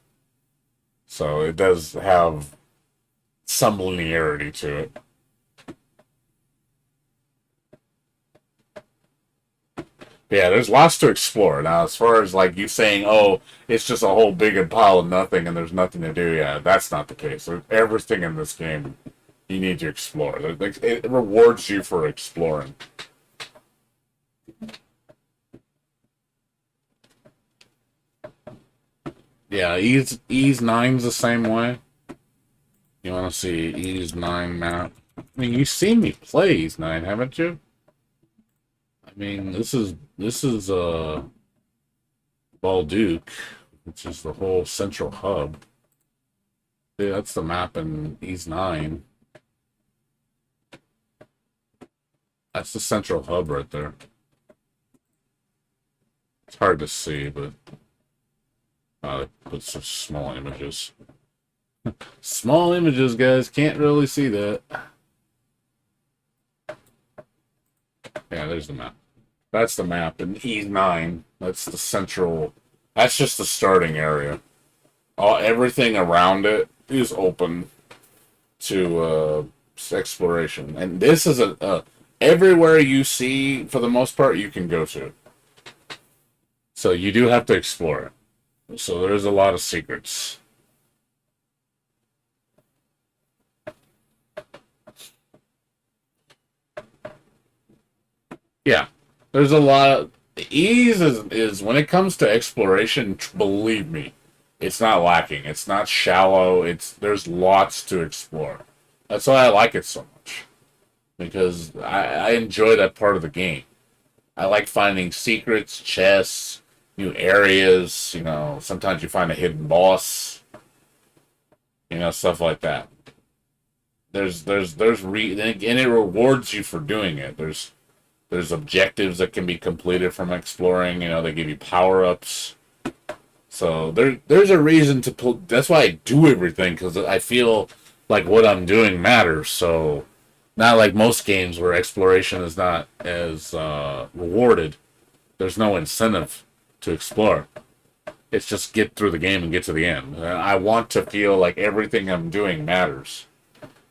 So it does have some linearity to it. Yeah, there's lots to explore. Now, as far as like you saying, oh, it's just a whole big pile of nothing and there's nothing to do, yeah, that's not the case. There's everything in this game you need to explore. It rewards you for exploring. Yeah, Ease 9's the same way. You want to see Ease 9 map? I mean, you've seen me play Ease 9, haven't you? I mean, this is Balduke, which is the whole central hub. Yeah, that's the map in Ease 9. That's the central hub right there. It's hard to see, but put such small images. Small images, guys. Can't really see that. Yeah, there's the map. That's the map in E9. That's the central. That's just the starting area. Everything around it is open to exploration, and this is everywhere you see, for the most part, you can go to. So you do have to explore it. So there's a lot of secrets. Yeah, there's a lot of ease is when it comes to exploration. Believe me, it's not lacking. It's not shallow. There's lots to explore. That's why I like it so much, because I enjoy that part of the game. I like finding secrets, chests, new areas. You know, sometimes you find a hidden boss. You know, stuff like that. And it rewards you for doing it. There's objectives that can be completed from exploring. You know, they give you power ups. So there's a reason to pull. That's why I do everything, because I feel like what I'm doing matters. So not like most games where exploration is not as rewarded. There's no incentive to explore. It's just get through the game and get to the end. I want to feel like everything I'm doing matters,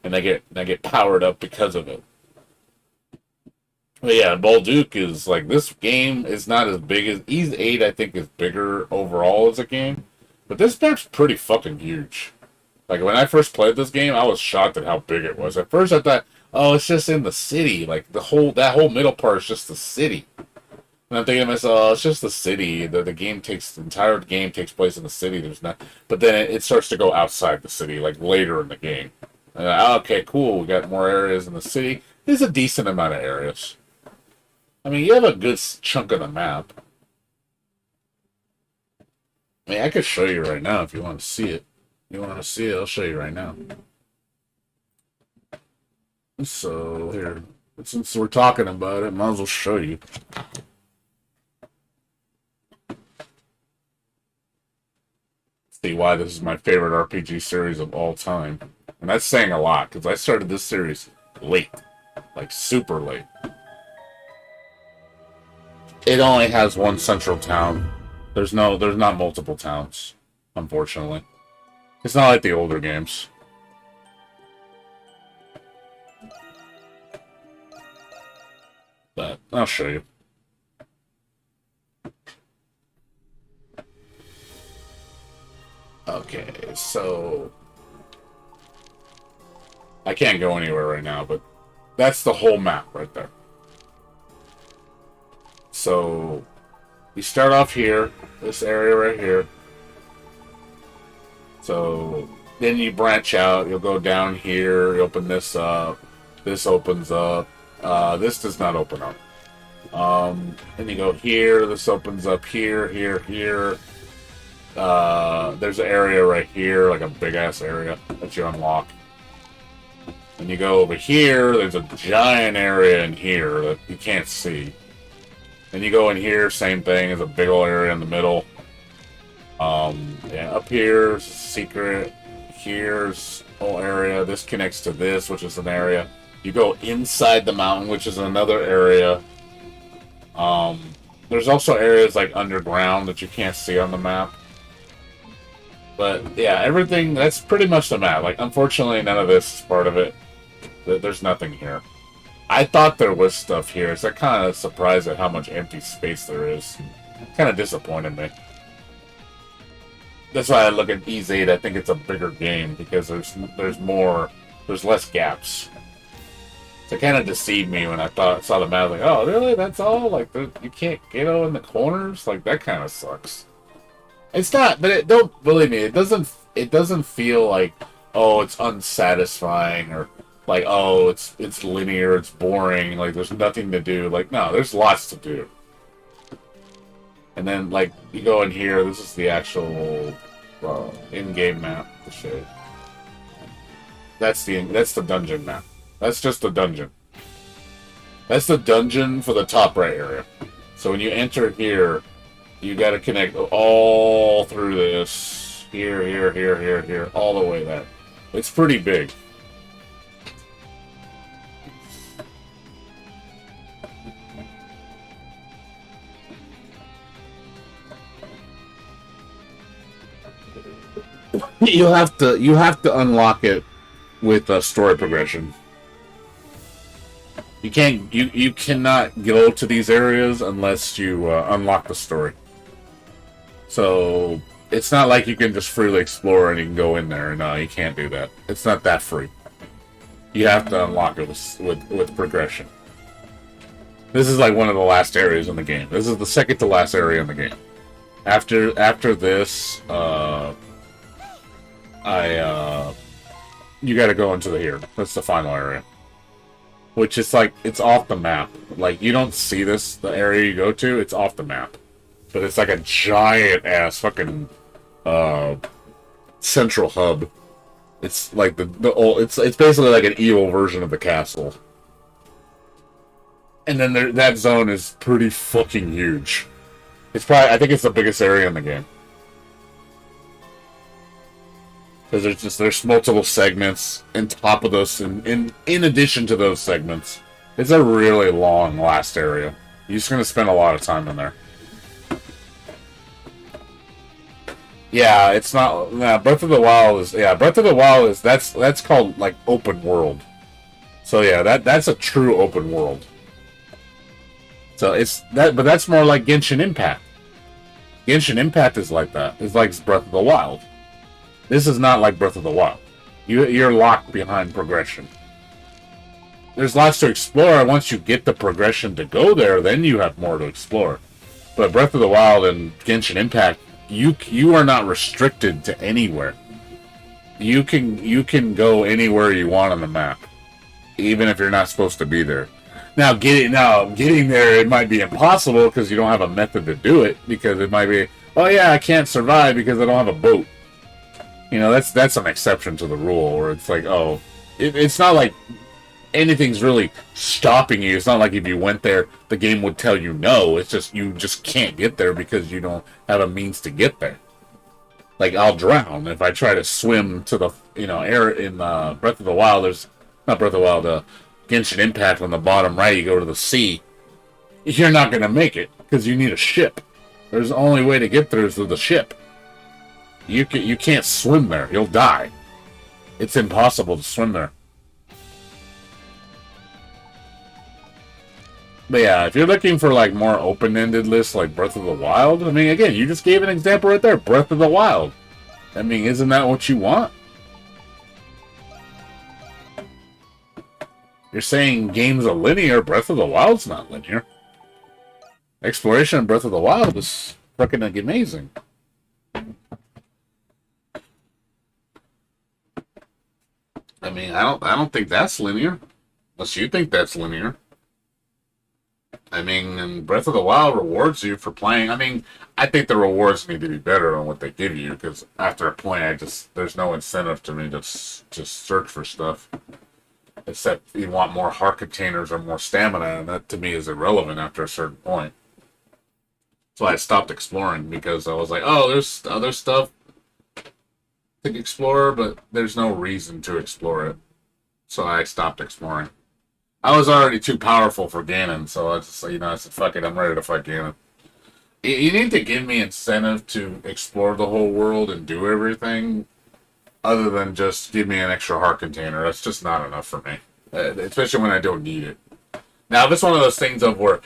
and I get powered up because of it. But yeah, Balduke is like, this game is not as big as Ease 8. I think is bigger overall as a game, but this map's pretty fucking huge. Like when I first played this game, I was shocked at how big it was. At first, I thought, oh, it's just in the city. Like that whole middle part is just the city. And I'm thinking to myself, oh, it's just the city. The entire game takes place in the city. There's not, but then it starts to go outside the city, like later in the game. Okay, cool. We got more areas in the city. There's a decent amount of areas. I mean, you have a good chunk of the map. I mean, I could show you right now if you want to see it. You want to see it? I'll show you right now. So, here. Since we're talking about it, might as well show you. See why this is my favorite RPG series of all time. And that's saying a lot, because I started this series late. Like, super late. It only has one central town. There's not multiple towns, unfortunately. It's not like the older games. But I'll show you. Okay, so I can't go anywhere right now, but that's the whole map right there. So You start off here, this area right here. So then you branch out. You'll go down here. You open this up. This opens up. This does not open up. Then you go here. This opens up here, here, here. There's an area right here, like a big ass area that you unlock. And you go over here. There's a giant area in here that you can't see. Then you go in here. Same thing. There's a big old area in the middle. Yeah, up here's a secret. Here's a whole area. This connects to this, which is an area. You go inside the mountain, which is another area. There's also areas like underground that you can't see on the map. But yeah, everything, that's pretty much the map. Like, unfortunately, none of this is part of it. There's nothing here. I thought there was stuff here, so I'm kind of surprised at how much empty space there is. Kind of disappointed me. That's why I look at E8. I think it's a bigger game because there's less gaps. So it kind of deceived me when I saw the map. Like, oh, really? That's all? Like, you can't get in the corners? Like, that kind of sucks. It's not, but don't believe me. It doesn't feel like, oh, it's unsatisfying or like, oh, it's linear, it's boring. Like, there's nothing to do. Like, no, there's lots to do. And then, like, you go in here. This is the actual in-game map to show you. That's the dungeon map. That's just the dungeon. That's the dungeon for the top right area. So when you enter here, you got to connect all through this. Here, here, here, here, here, all the way there. It's pretty big. You have to unlock it with a story progression. You cannot go to these areas unless you unlock the story. So it's not like you can just freely explore and you can go in there. No, you can't do that. It's not that free. You have to unlock it with progression. This is like one of the last areas in the game. This is the second to last area in the game. After this, you gotta go into here. That's the final area. Which is like, it's off the map. Like, you don't see this, the area you go to, it's off the map. But it's like a giant ass fucking, central hub. It's like the old, it's basically like an evil version of the castle. And then that zone is pretty fucking huge. It's probably, I think it's the biggest area in the game. Because there's multiple segments on top of those, in addition to those segments. It's a really long last area. You're just gonna spend a lot of time in there. Yeah, it's not. Nah, Breath of the Wild is that's called like open world. So yeah, that's a true open world. So it's that, but that's more like Genshin Impact. Genshin Impact is like that. It's like Breath of the Wild. This is not like Breath of the Wild. You're locked behind progression. There's lots to explore. Once you get the progression to go there, then you have more to explore. But Breath of the Wild and Genshin Impact, you are not restricted to anywhere. You can go anywhere you want on the map, even if you're not supposed to be there. Now getting there, it might be impossible because you don't have a method to do it. Because it might be, oh yeah, I can't survive because I don't have a boat. You know, that's an exception to the rule, where it's like, oh, it's not like anything's really stopping you. It's not like if you went there, the game would tell you no. It's just, you just can't get there because you don't have a means to get there. Like, I'll drown if I try to swim to the, air in Breath of the Wild. There's, not Breath of the Wild, Genshin Impact on the bottom right, you go to the sea. You're not going to make it because you need a ship. There's the only way to get there is with the ship. You can't swim there. You'll die. It's impossible to swim there. But yeah, if you're looking for like more open-ended lists like Breath of the Wild, I mean, again, you just gave an example right there, Breath of the Wild. I mean, isn't that what you want? You're saying games are linear. Breath of the Wild's not linear. Exploration in Breath of the Wild is freaking amazing. I mean, I don't think that's linear. Unless you think that's linear. I mean, and Breath of the Wild rewards you for playing. I mean, I think the rewards need to be better than what they give you because after a point, there's no incentive to me to just search for stuff. Except you want more heart containers or more stamina, and that to me is irrelevant after a certain point. So I stopped exploring because I was like, oh, there's other stuff to explore, but there's no reason to explore it. So I stopped exploring. I was already too powerful for Ganon, so I just, I said, fuck it, I'm ready to fight Ganon. You need to give me incentive to explore the whole world and do everything, other than just give me an extra heart container. That's just not enough for me, especially when I don't need it. Now, if it's one of those things of where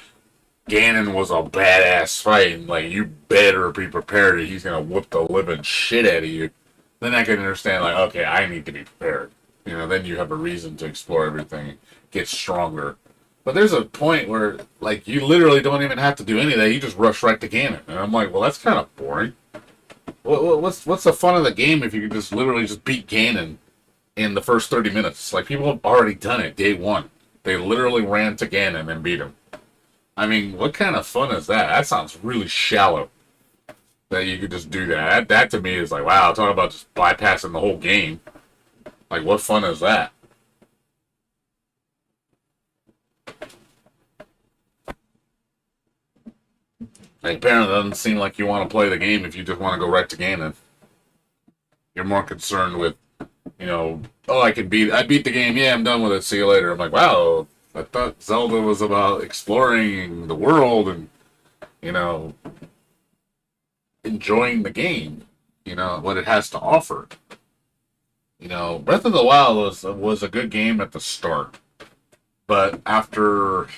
Ganon was a badass fight, and like you better be prepared that he's gonna whoop the living shit out of you, then I can understand like, okay, I need to be prepared. Then you have a reason to explore everything, get stronger. But there's a point where like you literally don't even have to do any of that. You just rush right to Ganon, and I'm like, well, that's kind of boring. What's the fun of the game if you can just literally just beat Ganon in the first 30 minutes? Like people have already done it day one. They literally ran to Ganon and beat him. I mean, what kind of fun is that? That sounds really shallow. That you could just do that. That to me is like, wow, talk about just bypassing the whole game. Like, what fun is that? Like, apparently, it doesn't seem like you want to play the game if you just want to go right to Ganon. You're more concerned with, oh, I beat the game. Yeah, I'm done with it. See you later. I'm like, wow, I thought Zelda was about exploring the world and, you know, enjoying the game, what it has to offer. Breath of the Wild was a good game at the start, but after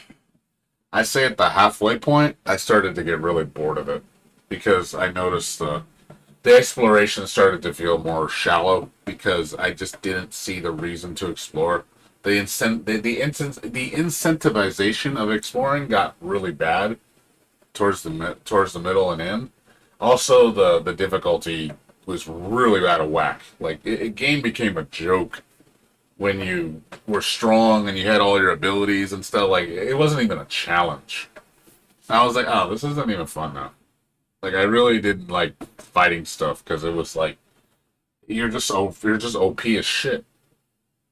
I say at the halfway point, I started to get really bored of it because I noticed the exploration started to feel more shallow because I just didn't see the reason to explore. The incentivization of exploring got really bad towards the middle and end. Also, the difficulty was really out of whack. Like game became a joke when you were strong and you had all your abilities and stuff. Like it wasn't even a challenge. I was like, oh, this isn't even fun now. Like I really didn't like fighting stuff because it was like you're just OP as shit.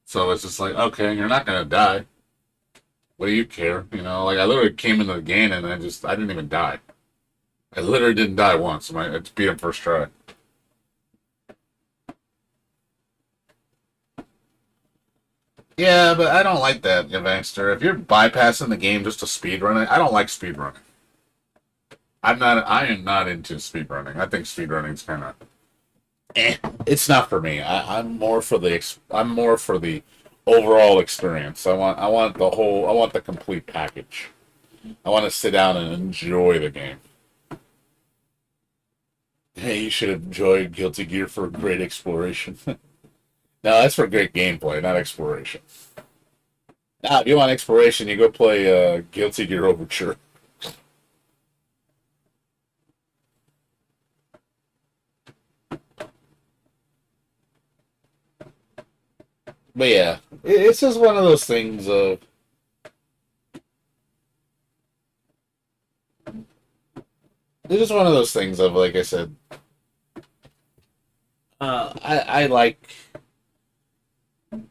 So it's just like, okay, you're not gonna die. What do you care? Like I literally came into the game and I didn't even die. I literally didn't die once. I just beat him first try. Yeah, but I don't like that, Gangster. If you're bypassing the game just to speedrun it, I don't like speedrunning. I am not into speedrunning. I think speedrunning's kind of it's not for me. I'm more for the overall experience. I want the complete package. I want to sit down and enjoy the game. Hey, you should enjoy Guilty Gear for great exploration. No, that's for great gameplay, not exploration. Now, if you want exploration, you go play Guilty Gear Overture. But yeah, it's just one of those things. It's just one of those things of, like I said, I like.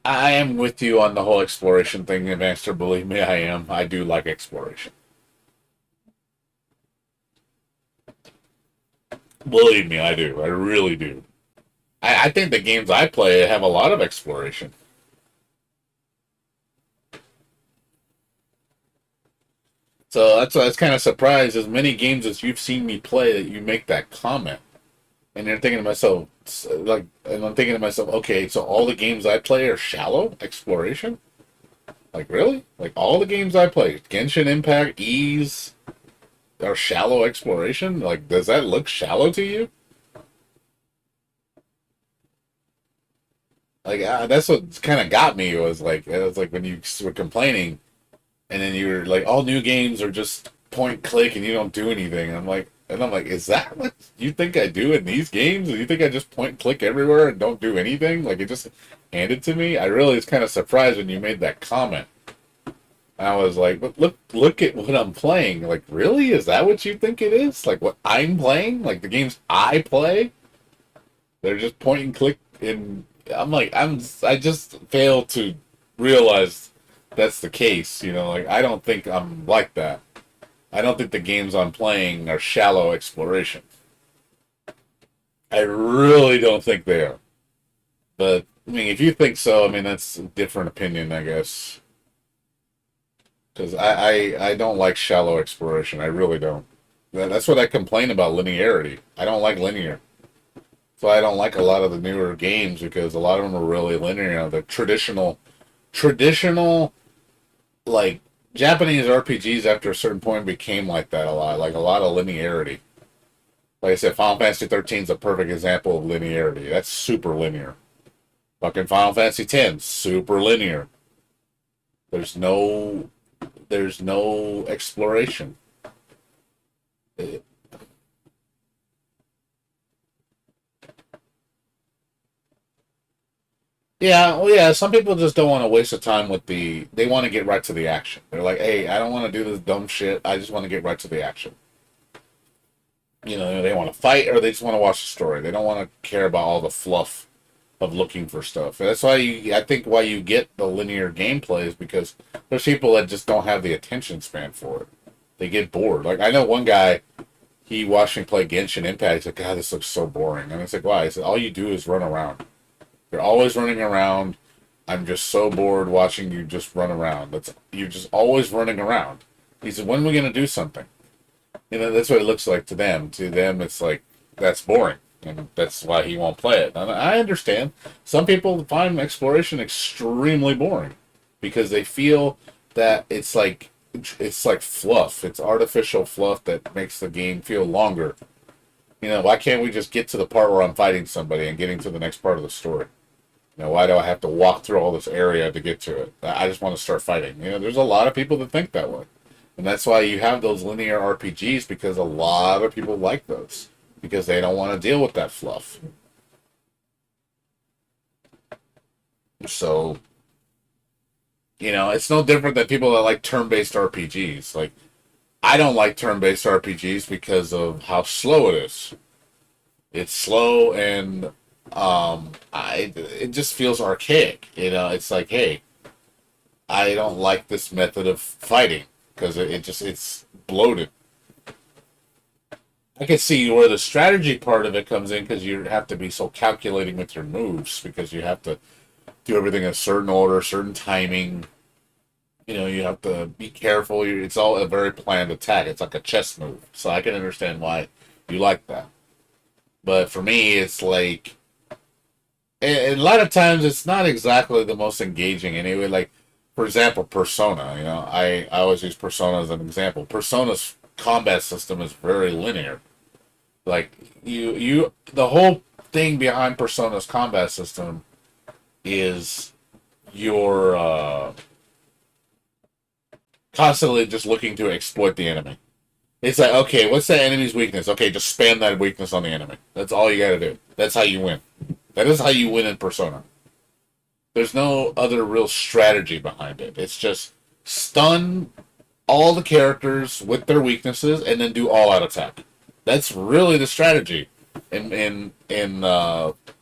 I am with you on the whole exploration thing, Master. Believe me, I am. I do like exploration. Believe me, I do. I really do. I think the games I play have a lot of exploration. So that's why I was kind of surprised. As many games as you've seen me play, that you make that comment, and you're thinking to myself, like, and I'm thinking to myself, okay, so all the games I play are shallow exploration. Like really? Like all the games I play, Genshin Impact, Ease, are shallow exploration. Like, does that look shallow to you? Like that's what kind of got me was like when you were complaining, and then you were like, all new games are just point click and you don't do anything. And I'm like, is that what you think I do in these games? Do you think I just point and click everywhere and don't do anything? Like, it just handed to me? I really was kind of surprised when you made that comment. I was like, but look at what I'm playing. Like, really? Is that what you think it is? Like, what I'm playing? Like, the games I play? They're just point and click, and I'm like, I just fail to realize that's the case. You know, like, I don't think I'm like that. I don't think the games I'm playing are shallow exploration. I really don't think they are. But I mean, if you think so, I mean, that's a different opinion, I guess. Because I don't like shallow exploration. I really don't. That's what I complain about linearity. I don't like linear. So I don't like a lot of the newer games because a lot of them are really linear. You know, the traditional, like, Japanese RPGs after a certain point became like that a lot. Like, a lot of linearity. Like I said, Final Fantasy 13 is a perfect example of linearity. That's super linear. Fucking Final Fantasy 10, super linear. There's no exploration. Yeah, well, yeah. Some people just don't want to waste the time with the. They want to get right to the action. They're like, "Hey, I don't want to do this dumb shit. I just want to get right to the action." You know, they want to fight or they just want to watch the story. They don't want to care about all the fluff of looking for stuff. And that's why I think why you get the linear gameplay is because there's people that just don't have the attention span for it. They get bored. Like, I know one guy, he watched me play Genshin Impact. He's like, God, this looks so boring. And it's like, why? He said, all you do is run around. You're always running around. I'm just so bored watching you just run around. You're just always running around. He said, when are we going to do something? You know, that's what it looks like to them. To them, it's like, that's boring. And that's why he won't play it. And I understand. Some people find exploration extremely boring because they feel that it's like fluff. It's artificial fluff that makes the game feel longer. You know, why can't we just get to the part where I'm fighting somebody and getting to the next part of the story? You know, why do I have to walk through all this area to get to it? I just want to start fighting. You know, there's a lot of people that think that way. And that's why you have those linear RPGs because a lot of people like those. Because they don't want to deal with that fluff. So, you know, it's no different than people that like turn-based RPGs. Like, I don't like turn-based RPGs because of how slow it is. It's slow and it just feels archaic. You know, it's like, hey, I don't like this method of fighting because it's bloated. I can see where the strategy part of it comes in because you have to be so calculating with your moves because you have to do everything in a certain order, certain timing. You know, you have to be careful. It's all a very planned attack. It's like a chess move. So I can understand why you like that. But for me, it's like, and a lot of times it's not exactly the most engaging anyway. Like, for example, Persona. You know, I always use Persona as an example. Persona's combat system is very linear. Like, the whole thing behind Persona's combat system is you're constantly just looking to exploit the enemy. It's like, okay, what's that enemy's weakness? Okay, just spam that weakness on the enemy. That's all you gotta do. That's how you win. That is how you win in Persona. There's no other real strategy behind it. It's just stun all the characters with their weaknesses and then do all-out attack. That's really the strategy in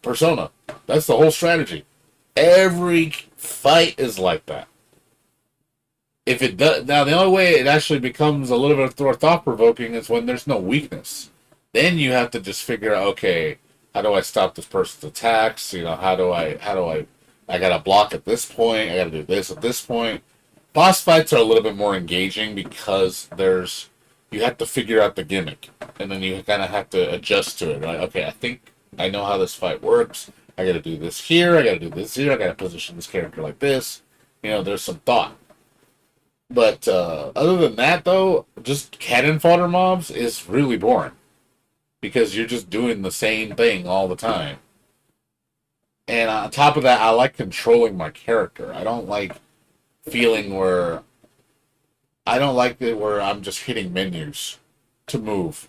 Persona. That's the whole strategy. Every fight is like that. If it does, now the only way it actually becomes a little bit more thought provoking is when there's no weakness. Then you have to just figure out, okay, how do I stop this person's attacks? You know, I gotta block at this point. I gotta do this at this point. Boss fights are a little bit more engaging because you have to figure out the gimmick, and then you kind of have to adjust to it. Right? Okay, I think I know how this fight works. I got to do this here. I got to do this here. I got to position this character like this. You know, there's some thought. But other than that, though, just cannon fodder mobs is really boring because you're just doing the same thing all the time. And on top of that, I like controlling my character. I don't like feeling where I don't like it where I'm just hitting menus to move.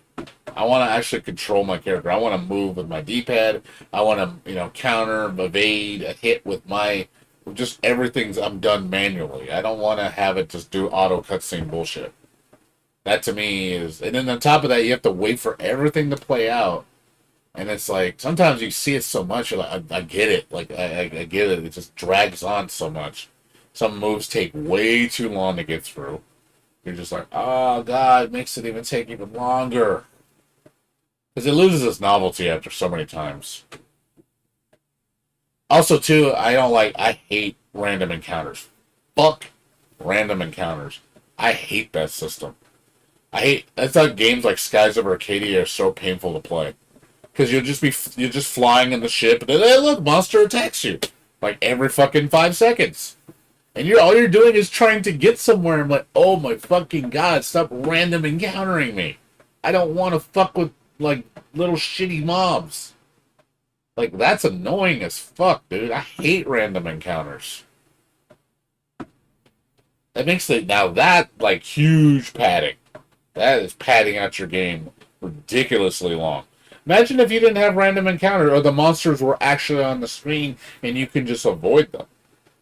I want to actually control my character. I want to move with my D-pad. I want to, counter, evade, hit with my just everything's I'm done manually. I don't want to have it just do auto cutscene bullshit. That to me is, and then on top of that, you have to wait for everything to play out. And it's like sometimes you see it so much, you're like, I get it. Like I get it. It just drags on so much. Some moves take way too long to get through. You're just like, oh god, it makes it even take even longer. Because it loses its novelty after so many times. Also, too, I hate random encounters. Fuck random encounters. I hate that system. I thought games like Skies of Arcadia are so painful to play. Because you're just flying in the ship, and then, hey, look, monster attacks you. Like, every fucking 5 seconds. And all you're doing is trying to get somewhere. I'm like, oh my fucking god, stop random encountering me. I don't want to fuck with, like, little shitty mobs. Like, that's annoying as fuck, dude. I hate random encounters. That makes it, now that, like, huge padding. That is padding out your game ridiculously long. Imagine if you didn't have random encounter, or the monsters were actually on the screen and you can just avoid them.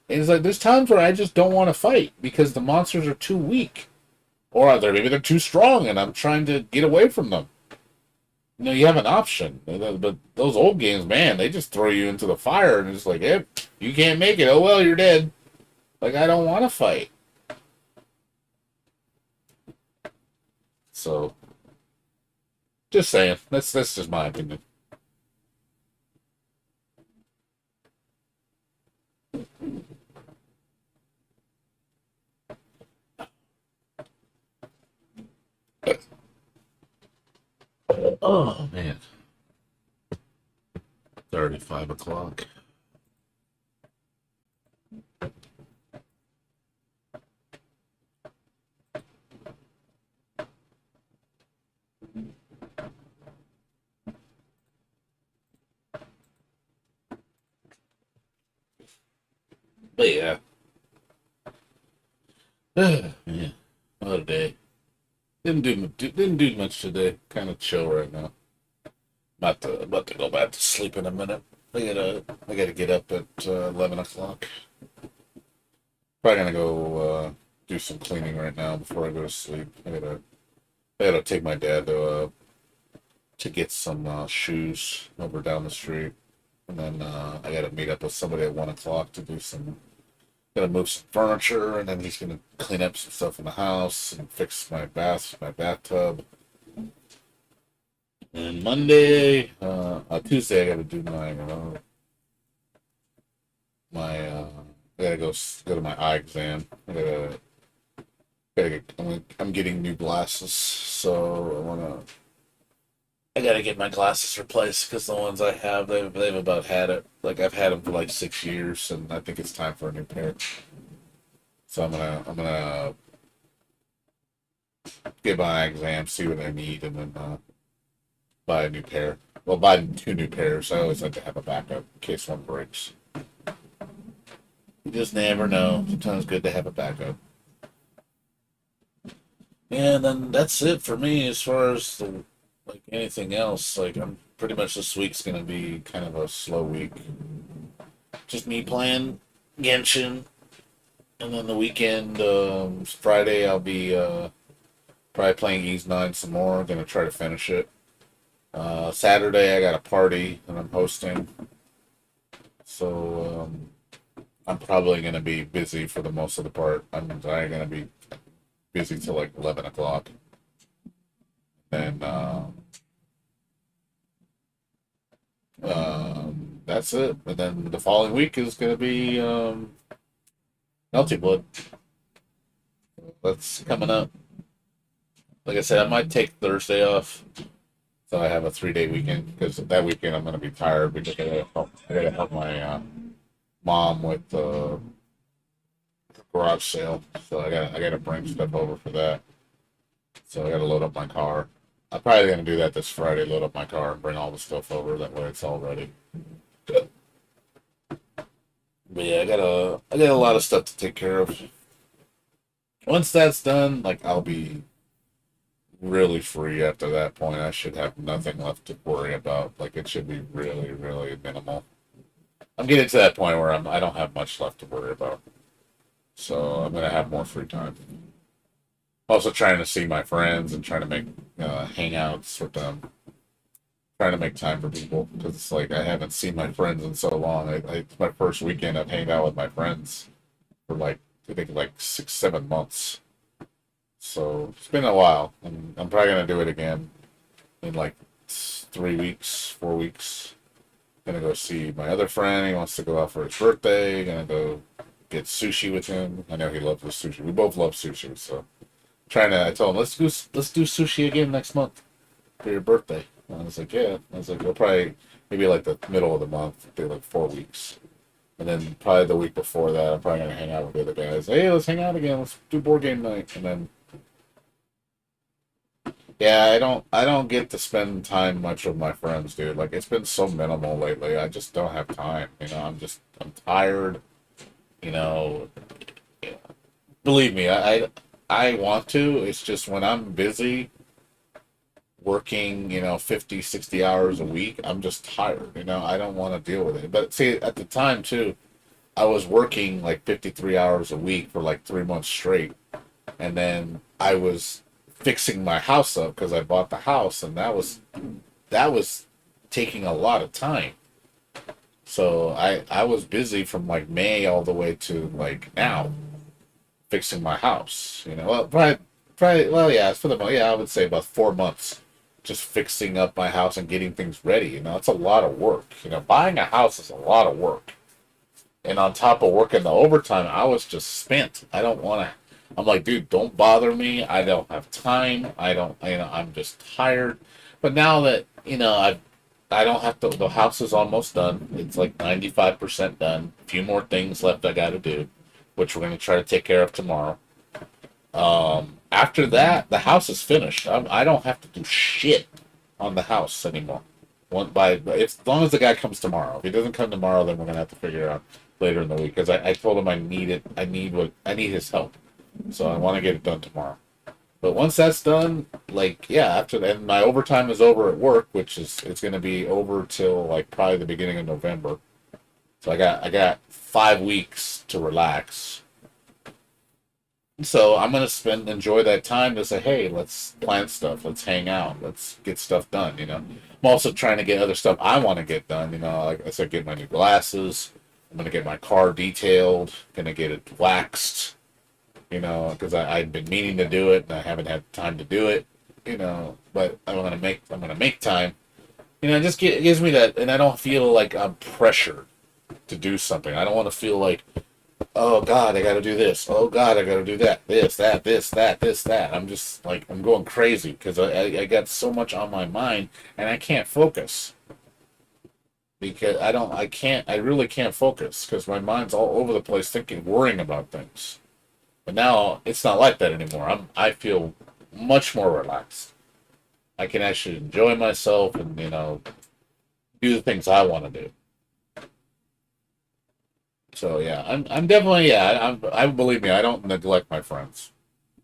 And it's like, there's times where I just don't want to fight because the monsters are too weak. Or maybe they're too strong and I'm trying to get away from them. You have an option. But those old games, man, they just throw you into the fire and it's like, hey, you can't make it. Oh, well, you're dead. Like, I don't want to fight. So, just saying. That's just my opinion. Oh, man. It's already 5 o'clock. But yeah. Yeah. What a day. Didn't do much today. Kind of chill right now. About to go back to sleep in a minute. I gotta get up at 11 o'clock. Probably gonna go do some cleaning right now before I go to sleep. I gotta take my dad to get some shoes over down the street, and then I gotta meet up with somebody at 1 o'clock to do some. Gonna move some furniture, and then he's gonna clean up some stuff in the house and fix my bathtub. And Tuesday, I gotta do I gotta go to my eye exam. I'm getting new glasses, so I gotta get my glasses replaced because the ones I have, they've about had it. Like I've had them for like 6 years, and I think it's time for a new pair. So I'm gonna get my exam, see what I need, and then buy a new pair. Well, buy 2 new pairs. I always like to have a backup in case one breaks. You just never know. Sometimes it's good to have a backup. Yeah, and then that's it for me as far as like anything else. Like I'm pretty much this week's gonna be kind of a slow week. Just me playing Genshin, and then the weekend, Friday, I'll be probably playing Ease 9 some more. Gonna try to finish it. Saturday, I got a party that I'm hosting, so I'm probably gonna be busy for the most of the part. I'm gonna be busy till like 11 o'clock, and that's it. And then the following week is gonna be Melty Blood. That's coming up. Like I said, I might take Thursday off, so I have a 3-day weekend because that weekend I'm gonna be tired because I gotta help my mom with the garage sale. So I gotta bring stuff over for that. So I gotta load up my car. I'm probably gonna do that this Friday. Load up my car and bring all the stuff over. That way it's all ready. But yeah, I got a lot of stuff to take care of. once that's done, like I'll be really free after that point. I should have nothing left to worry about. Like it should be really, really minimal. I'm getting to that point where I don't have much left to worry about. So I'm gonna have more free time. Also trying to see my friends and trying to make hangouts with them. Trying to make time for people because it's like I haven't seen my friends in so long. It's my first weekend I've hanged out with my friends for like I think like 6, 7 months. So it's been a while, and I'm probably gonna do it again in like 3 weeks, 4 weeks. Gonna go see my other friend. He wants to go out for his birthday. Gonna go get sushi with him. I know he loves the sushi. We both love sushi, so trying to. I told him let's do sushi again next month for your birthday. And I was like, yeah. I was like, we'll probably maybe like the middle of the month, be like 4 weeks. And then probably the week before that, I'm probably gonna hang out with the other guys. Hey, let's hang out again. Let's do board game night. And then yeah, I don't get to spend time much with my friends, dude. Like it's been so minimal lately. I just don't have time. I'm tired. You know, believe me, I want to. It's just when I'm busy working, 50, 60 hours a week, I'm just tired. I don't want to deal with it. But see, at the time too, I was working like 53 hours a week for like 3 months straight. And then I was fixing my house up because I bought the house, and that was taking a lot of time. So I was busy from like May all the way to like now fixing my house. Well, probably well, yeah, for the yeah, I would say about 4 months just fixing up my house and getting things ready. It's a lot of work. Buying a house is a lot of work. And on top of working the overtime, I was just spent. I don't want to. I'm like, dude, don't bother me. I don't have time. I don't. I'm just tired. But now that I don't have to. The house is almost done. It's like 95% done. A few more things left I got to do, which we're gonna try to take care of tomorrow. After that, the house is finished. I don't have to do shit on the house anymore. As long as the guy comes tomorrow. If he doesn't come tomorrow, then we're gonna have to figure it out later in the week because I told him I need it. I need his help, so I want to get it done tomorrow. But once that's done, like yeah, after that, and my overtime is over at work, which is it's gonna be over till like probably the beginning of November. So I got 5 weeks to relax. So I'm gonna enjoy that time to say, hey, let's plan stuff, let's hang out, let's get stuff done. I'm also trying to get other stuff I want to get done. Like I said, get my new glasses. I'm gonna get my car detailed. Gonna get it waxed. Because I've been meaning to do it and I haven't had time to do it. But I'm gonna make time. It gives me that, and I don't feel like I'm pressured to do something. I don't want to feel like, oh God, I got to do this. Oh God, I got to do that. This, that. I'm just like I'm going crazy because I got so much on my mind and I can't focus because I really can't focus because my mind's all over the place thinking, worrying about things. But now it's not like that anymore. I feel much more relaxed. I can actually enjoy myself and do the things I want to do. So yeah, I'm definitely yeah. I believe me. I don't neglect my friends.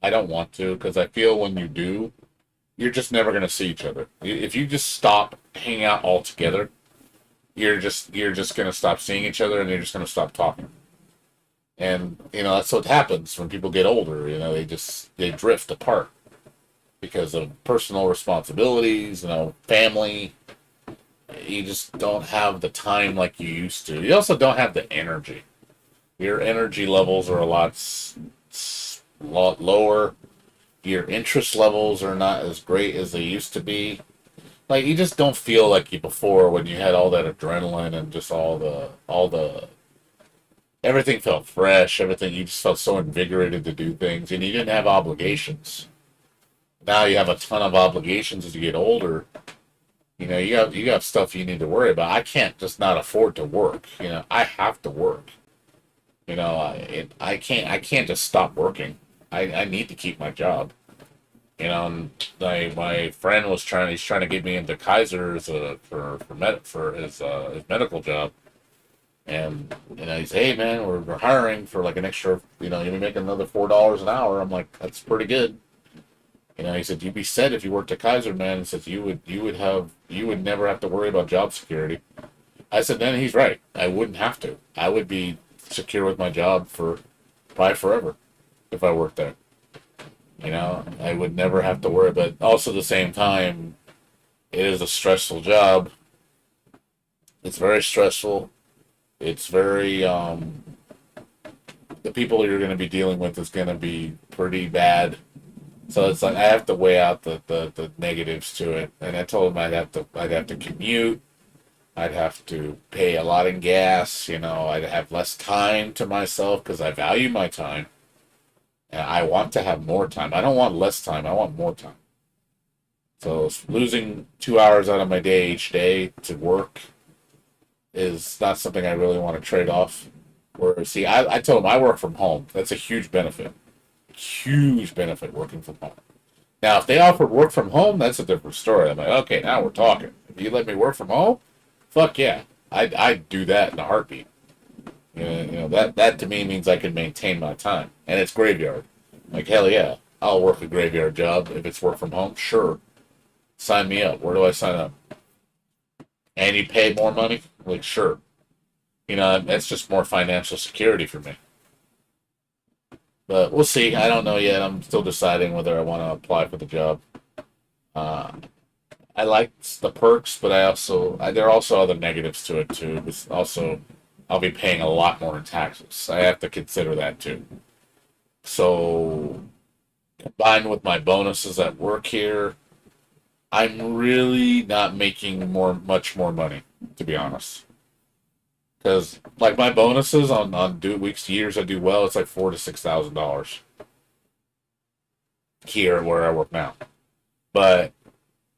I don't want to because I feel when you do, you're just never gonna see each other. If you just stop hanging out altogether, you're just gonna stop seeing each other and you're just gonna stop talking. And that's what happens when people get older. They drift apart because of personal responsibilities. Family. You just don't have the time like you used to. You also don't have the energy. Your energy levels are a lot lower. Your interest levels are not as great as they used to be. Like you just don't feel like you before when you had all that adrenaline and just all the everything felt fresh. Everything you just felt so invigorated to do things, and you didn't have obligations. Now you have a ton of obligations as you get older. You got stuff you need to worry about. I can't just not afford to work. I have to work. I can't just stop working. I need to keep my job. And my friend he's trying to get me into Kaiser as for his medical job. And he said, "Hey man, we're hiring for like an extra, you'll be making another $4 an hour." I'm like, "That's pretty good." He said, "You'd be set if you worked at Kaiser, man." He says, you would never have to worry about job security." I said, "Then he's right. I wouldn't have to. I would be secure with my job for probably forever if I worked there. I would never have to worry." But also at the same time, it is a stressful job. It's very stressful. It's very the people you're going to be dealing with is going to be pretty bad. So it's like I have to weigh out the negatives to it. And I told him I'd have to commute. I'd have to pay a lot in gas. I'd have less time to myself because I value my time. And I want to have more time. I don't want less time. I want more time. So losing 2 hours out of my day each day to work is not something I really want to trade off. Where see, I told him I work from home. That's a huge benefit. Huge benefit working from home. Now, if they offered work from home, that's a different story. I'm like, okay, now we're talking. If you let me work from home, fuck yeah, I'd do that in a heartbeat. That to me means I can maintain my time, and it's graveyard. Like hell yeah, I'll work a graveyard job if it's work from home. Sure, sign me up. Where do I sign up? And you pay more money? Like sure. That's just more financial security for me. But we'll see. I don't know yet. I'm still deciding whether I want to apply for the job. Uh, I like the perks, but there are also other negatives to it too. It's also, I'll be paying a lot more in taxes. I have to consider that too. So combined with my bonuses at work here, I'm really not making much more money, to be honest. Because like my bonuses on do weeks years I do well, it's like $4,000 to $6,000 here where I work now. But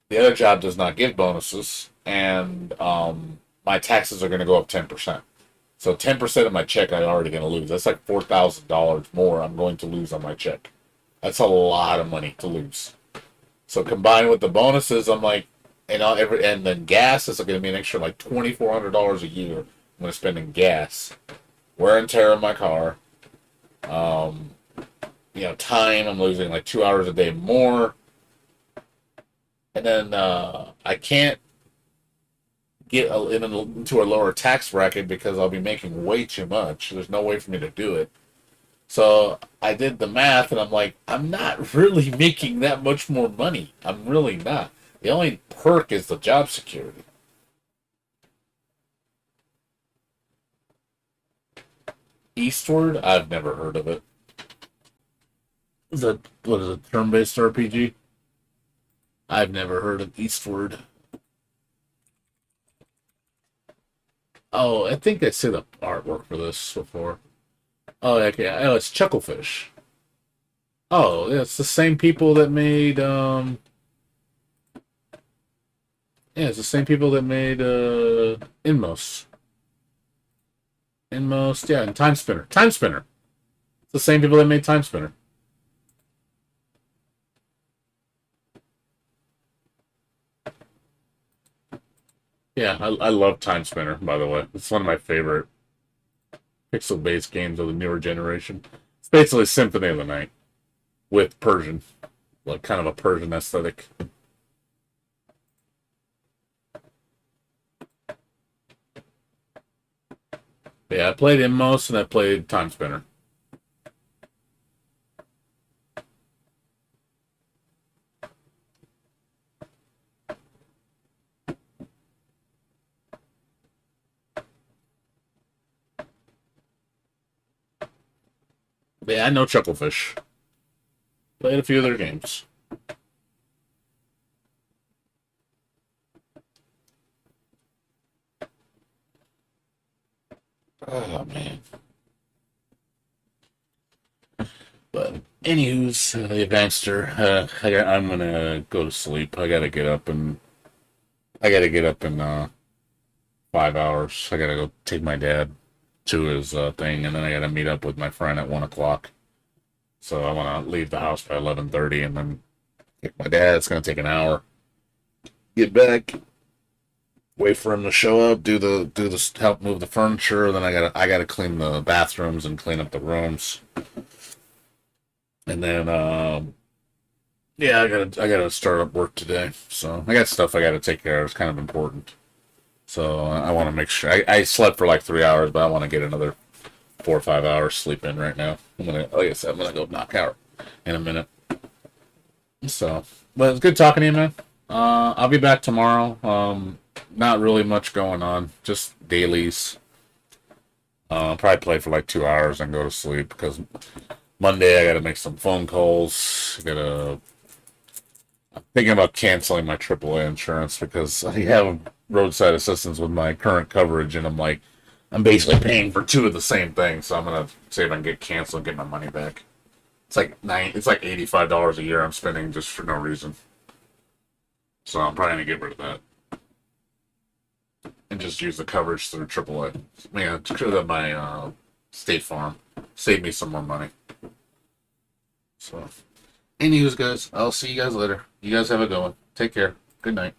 the other job does not give bonuses, and my taxes are going to go up 10%. So 10% of my check I'm already going to lose. That's like $4,000 more I'm going to lose on my check. That's a lot of money to lose. So combined with the bonuses, I'm like, and then gas is going to be an extra like $2,400 a year. I'm going to spend in gas, wear and tear on my car. Um, time I'm losing like 2 hours a day more, and then I can't get into a lower tax bracket because I'll be making way too much. There's no way for me to do it. So I did the math, and I'm like, I'm not really making that much more money. I'm really not. The only perk is the job security. Eastward, I've never heard of it. What is it? Turn-based RPG? I've never heard of Eastward. Oh, I think I see the artwork for this before. Oh, okay. Oh, it's Chucklefish. Oh, yeah, it's the same people that made yeah, it's the same people that made Inmost. Inmost, yeah, and Time Spinner. Time Spinner. It's the same people that made Time Spinner. Yeah, I love Time Spinner, by the way. It's one of my favorite pixel-based games of the newer generation. It's basically Symphony of the Night with Persian, like kind of a Persian aesthetic. But yeah, I played Inmost and I played Time Spinner. But yeah, I know Chucklefish. Played a few of their games. Oh man. But anywho's the Advanceder. I'm gonna go to sleep. I gotta get up in 5 hours. I gotta go take my dad to his thing, and then I gotta meet up with my friend at 1 o'clock. So I want to leave the house by 11:30, and then take my dad. It's gonna take an hour. Get back, wait for him to show up, help move the furniture. Then I gotta clean the bathrooms and clean up the rooms. And then yeah, I gotta start up work today. So I got stuff I gotta take care of. It's kind of important. So I want to make sure. I slept for like 3 hours, but I want to get another 4 or 5 hours sleep in right now. Like I said, I'm gonna go knock out in a minute. So, but it's good talking to you, man. I'll be back tomorrow. Not really much going on, just dailies. I'll probably play for like 2 hours and go to sleep because Monday I got to make some phone calls. I'm thinking about canceling my AAA insurance because I have roadside assistance with my current coverage, and I'm basically paying for two of the same thing. So I'm gonna see if I can get canceled and get my money back. It's like $85 a year I'm spending just for no reason. So I'm probably gonna get rid of that and just use the coverage through AAA. Man, could have my State Farm save me some more money. So, anyways, guys, I'll see you guys later. You guys have a good one. Take care. Good night.